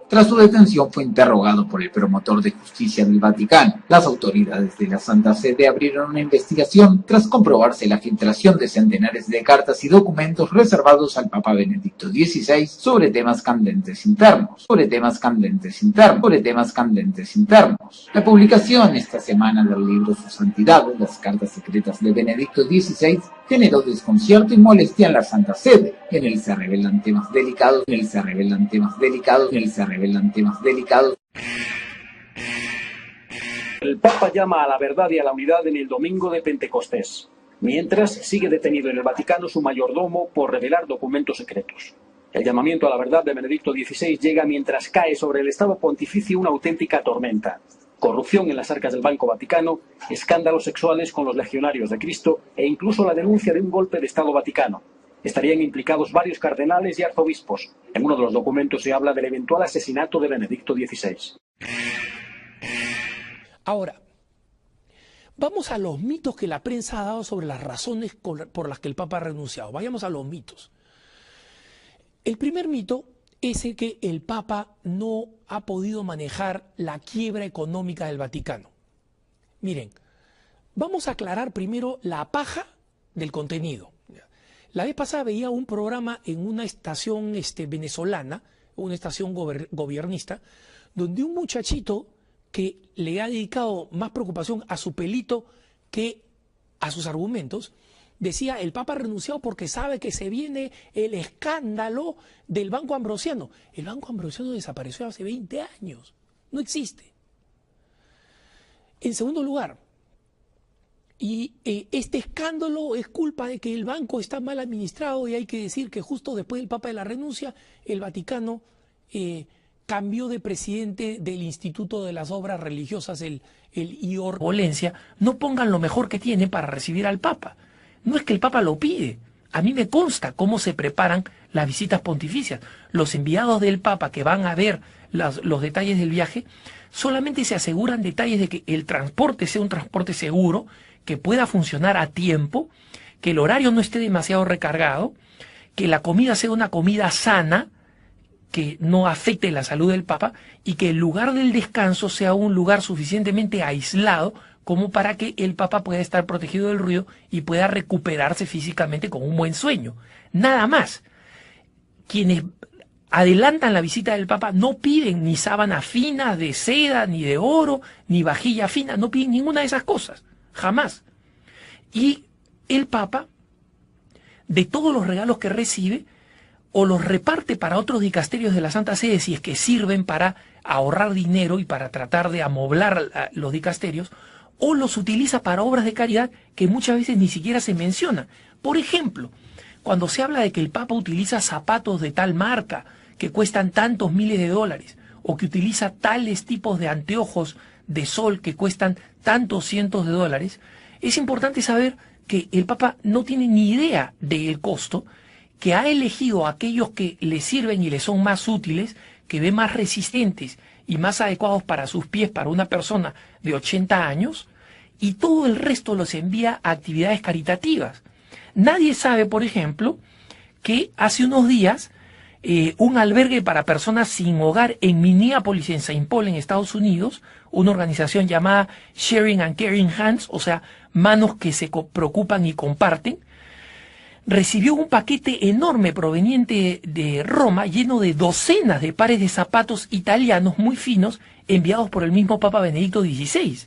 Tras su detención fue interrogado por el promotor de justicia del Vaticano. Las autoridades de la Santa Sede abrieron una investigación tras comprobarse la filtración de centenares de cartas y documentos reservados al Papa Benedicto XVI sobre temas candentes internos. La publicación esta semana del libro Su Santidad, las cartas secretas de Benedicto XVI, generó desconcierto y molestia en la Santa Sede. En él se revelan temas delicados. El Papa llama a la verdad y a la unidad en el domingo de Pentecostés, mientras sigue detenido en el Vaticano su mayordomo por revelar documentos secretos. El llamamiento a la verdad de Benedicto XVI llega mientras cae sobre el Estado Pontificio una auténtica tormenta. Corrupción en las arcas del Banco Vaticano, escándalos sexuales con los legionarios de Cristo e incluso la denuncia de un golpe de Estado Vaticano. Estarían implicados varios cardenales y arzobispos. En uno de los documentos se habla del eventual asesinato de Benedicto XVI. Ahora, vamos a los mitos que la prensa ha dado sobre las razones por las que el Papa ha renunciado. Vayamos a los mitos. El primer mito es el que el Papa no ha podido manejar la quiebra económica del Vaticano. Miren, vamos a aclarar primero la paja del contenido. La vez pasada veía un programa en una estación venezolana, una estación gobiernista, donde un muchachito que le ha dedicado más preocupación a su pelito que a sus argumentos, decía: el Papa ha renunciado porque sabe que se viene el escándalo del Banco Ambrosiano. El Banco Ambrosiano desapareció hace 20 años, no existe. En segundo lugar, este escándalo es culpa de que el banco está mal administrado, y hay que decir que justo después del Papa de la renuncia, el Vaticano cambió de presidente del Instituto de las Obras Religiosas, el IOR. No pongan lo mejor que tienen para recibir al Papa. No es que el Papa lo pide. A mí me consta cómo se preparan las visitas pontificias. Los enviados del Papa que van a ver los detalles del viaje solamente se aseguran detalles de que el transporte sea un transporte seguro, que pueda funcionar a tiempo, que el horario no esté demasiado recargado, que la comida sea una comida sana, que no afecte la salud del Papa, y que el lugar del descanso sea un lugar suficientemente aislado como para que el Papa pueda estar protegido del ruido y pueda recuperarse físicamente con un buen sueño. Nada más. Quienes adelantan la visita del Papa no piden ni sábanas finas de seda, ni de oro, ni vajilla fina, no piden ninguna de esas cosas, jamás. Y el Papa, de todos los regalos que recibe, o los reparte para otros dicasterios de la Santa Sede si es que sirven para ahorrar dinero y para tratar de amoblar los dicasterios, o los utiliza para obras de caridad que muchas veces ni siquiera se mencionan. Por ejemplo, cuando se habla de que el Papa utiliza zapatos de tal marca que cuestan tantos miles de dólares, o que utiliza tales tipos de anteojos de sol que cuestan tantos cientos de dólares, es importante saber que el Papa no tiene ni idea del costo, que ha elegido aquellos que le sirven y le son más útiles, que ve más resistentes y más adecuados para sus pies, para una persona de 80 años, y todo el resto los envía a actividades caritativas. Nadie sabe, por ejemplo, que hace unos días un albergue para personas sin hogar en Minneapolis, en St. Paul, en Estados Unidos, una organización llamada Sharing and Caring Hands, o sea, manos que se preocupan y comparten, recibió un paquete enorme proveniente de Roma, lleno de docenas de pares de zapatos italianos muy finos, enviados por el mismo Papa Benedicto XVI.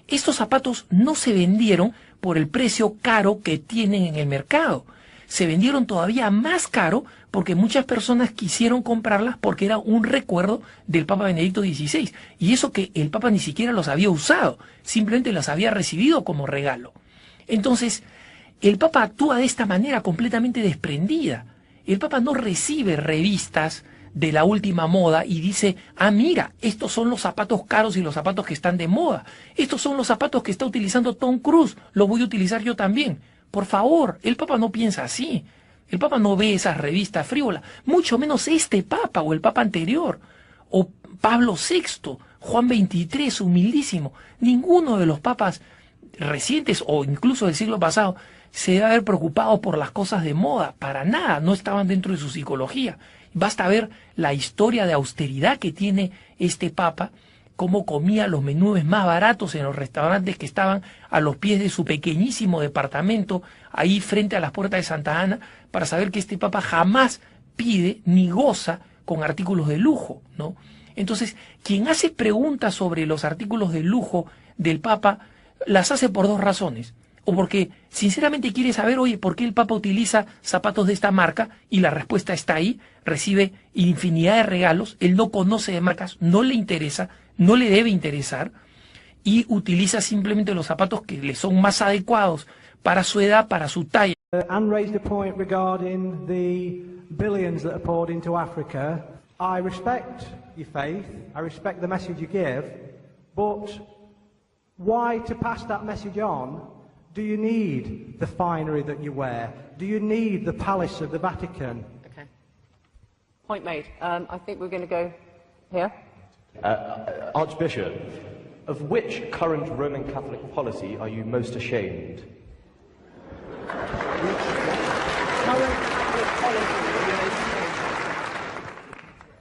Estos zapatos no se vendieron por el precio caro que tienen en el mercado. Se vendieron todavía más caro porque muchas personas quisieron comprarlas porque era un recuerdo del Papa Benedicto XVI. Y eso que el Papa ni siquiera los había usado, simplemente los había recibido como regalo. Entonces, el Papa actúa de esta manera completamente desprendida. El Papa no recibe revistas de la última moda y dice: ah, mira, estos son los zapatos caros y los zapatos que están de moda. Estos son los zapatos que está utilizando Tom Cruise, los voy a utilizar yo también. Por favor, el Papa no piensa así. El Papa no ve esas revistas frívolas, mucho menos este Papa o el Papa anterior, o Pablo VI, Juan XXIII, humildísimo. Ninguno de los papas recientes o incluso del siglo pasado se debe haber preocupado por las cosas de moda, para nada, no estaban dentro de su psicología. Basta ver la historia de austeridad que tiene este Papa, cómo comía los menúes más baratos en los restaurantes que estaban a los pies de su pequeñísimo departamento, ahí frente a las puertas de Santa Ana, para saber que este Papa jamás pide ni goza con artículos de lujo, ¿no? Entonces, quien hace preguntas sobre los artículos de lujo del Papa, las hace por dos razones. O porque sinceramente quiere saber, oye, ¿por qué el Papa utiliza zapatos de esta marca? Y la respuesta está ahí, recibe infinidad de regalos, él no conoce de marcas, no le interesa, no le debe interesar, y utiliza simplemente los zapatos que le son más adecuados para su edad, para su talla. Anne raised a point regarding the billions that are poured into Africa. I respect your faith, I respect the message you give, but why, to pass that message on, do you need the finery that you wear? Do you need the palace of the Vatican? Okay. Point made. I think we're going to go here. Archbishop, of which current Roman Catholic policy are you most ashamed?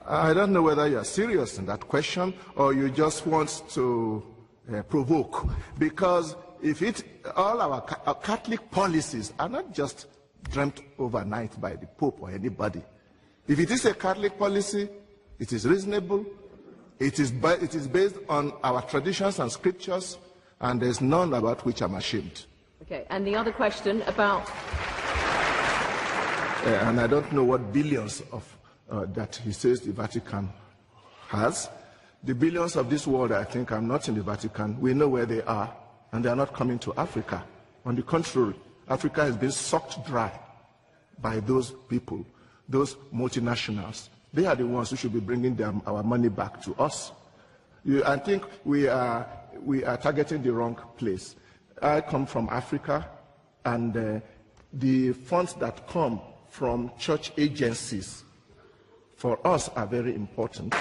I don't know whether you're serious in that question or you just want to provoke, because if all our Catholic policies are not just dreamt overnight by the Pope or anybody. If it is a Catholic policy, It is reasonable. It is based on our traditions and scriptures, and there's none about which I'm ashamed. Okay, and the other question about... And I don't know what billions of that he says the Vatican has. The billions of this world, I think, are not in the Vatican. We know where they are, and they are not coming to Africa. On the contrary, Africa has been sucked dry by those people, those multinationals. They are the ones who should be bringing our money back to us. I think we are targeting the wrong place. I come from Africa, and the funds that come from church agencies for us are very important.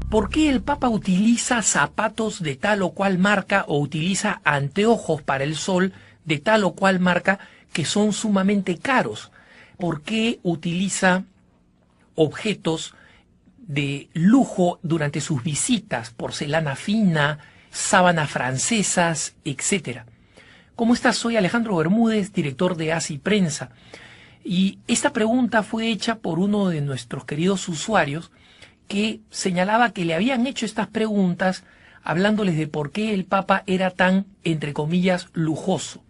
¿Por qué el Papa utiliza zapatos de tal o cual marca o utiliza anteojos para el sol de tal o cual marca que son sumamente caros? ¿Por qué utiliza objetos de lujo durante sus visitas, porcelana fina, sábanas francesas, etcétera? ¿Cómo estás? Soy Alejandro Bermúdez, director de ASI Prensa. Y esta pregunta fue hecha por uno de nuestros queridos usuarios que señalaba que le habían hecho estas preguntas hablándoles de por qué el Papa era tan, entre comillas, lujoso.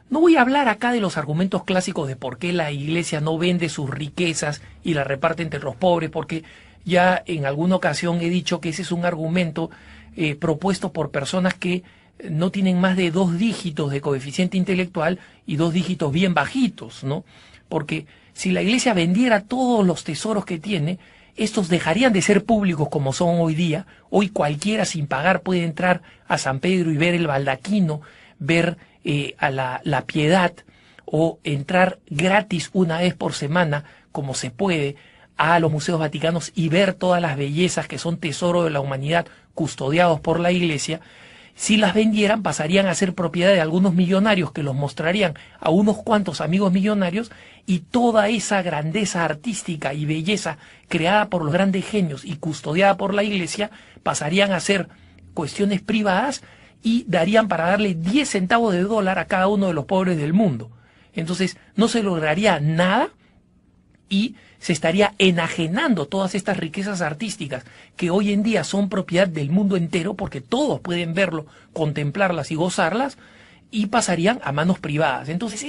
No voy a hablar acá de los argumentos clásicos de por qué la Iglesia no vende sus riquezas y la reparte entre los pobres, porque ya en alguna ocasión he dicho que ese es un argumento propuesto por personas que no tienen más de 2 dígitos de coeficiente intelectual y 2 dígitos bien bajitos, ¿no? Porque si la Iglesia vendiera todos los tesoros que tiene, estos dejarían de ser públicos como son hoy día. Hoy cualquiera sin pagar puede entrar a San Pedro y ver el baldaquino, ver a la Piedad, o entrar gratis una vez por semana, como se puede, a los museos vaticanos y ver todas las bellezas que son tesoro de la humanidad custodiados por la Iglesia. Si las vendieran, pasarían a ser propiedad de algunos millonarios que los mostrarían a unos cuantos amigos millonarios, y toda esa grandeza artística y belleza creada por los grandes genios y custodiada por la Iglesia pasarían a ser cuestiones privadas y darían para darle 10 centavos de dólar a cada uno de los pobres del mundo. Entonces no se lograría nada y se estaría enajenando todas estas riquezas artísticas que hoy en día son propiedad del mundo entero, porque todos pueden verlo, contemplarlas y gozarlas, y pasarían a manos privadas. Entonces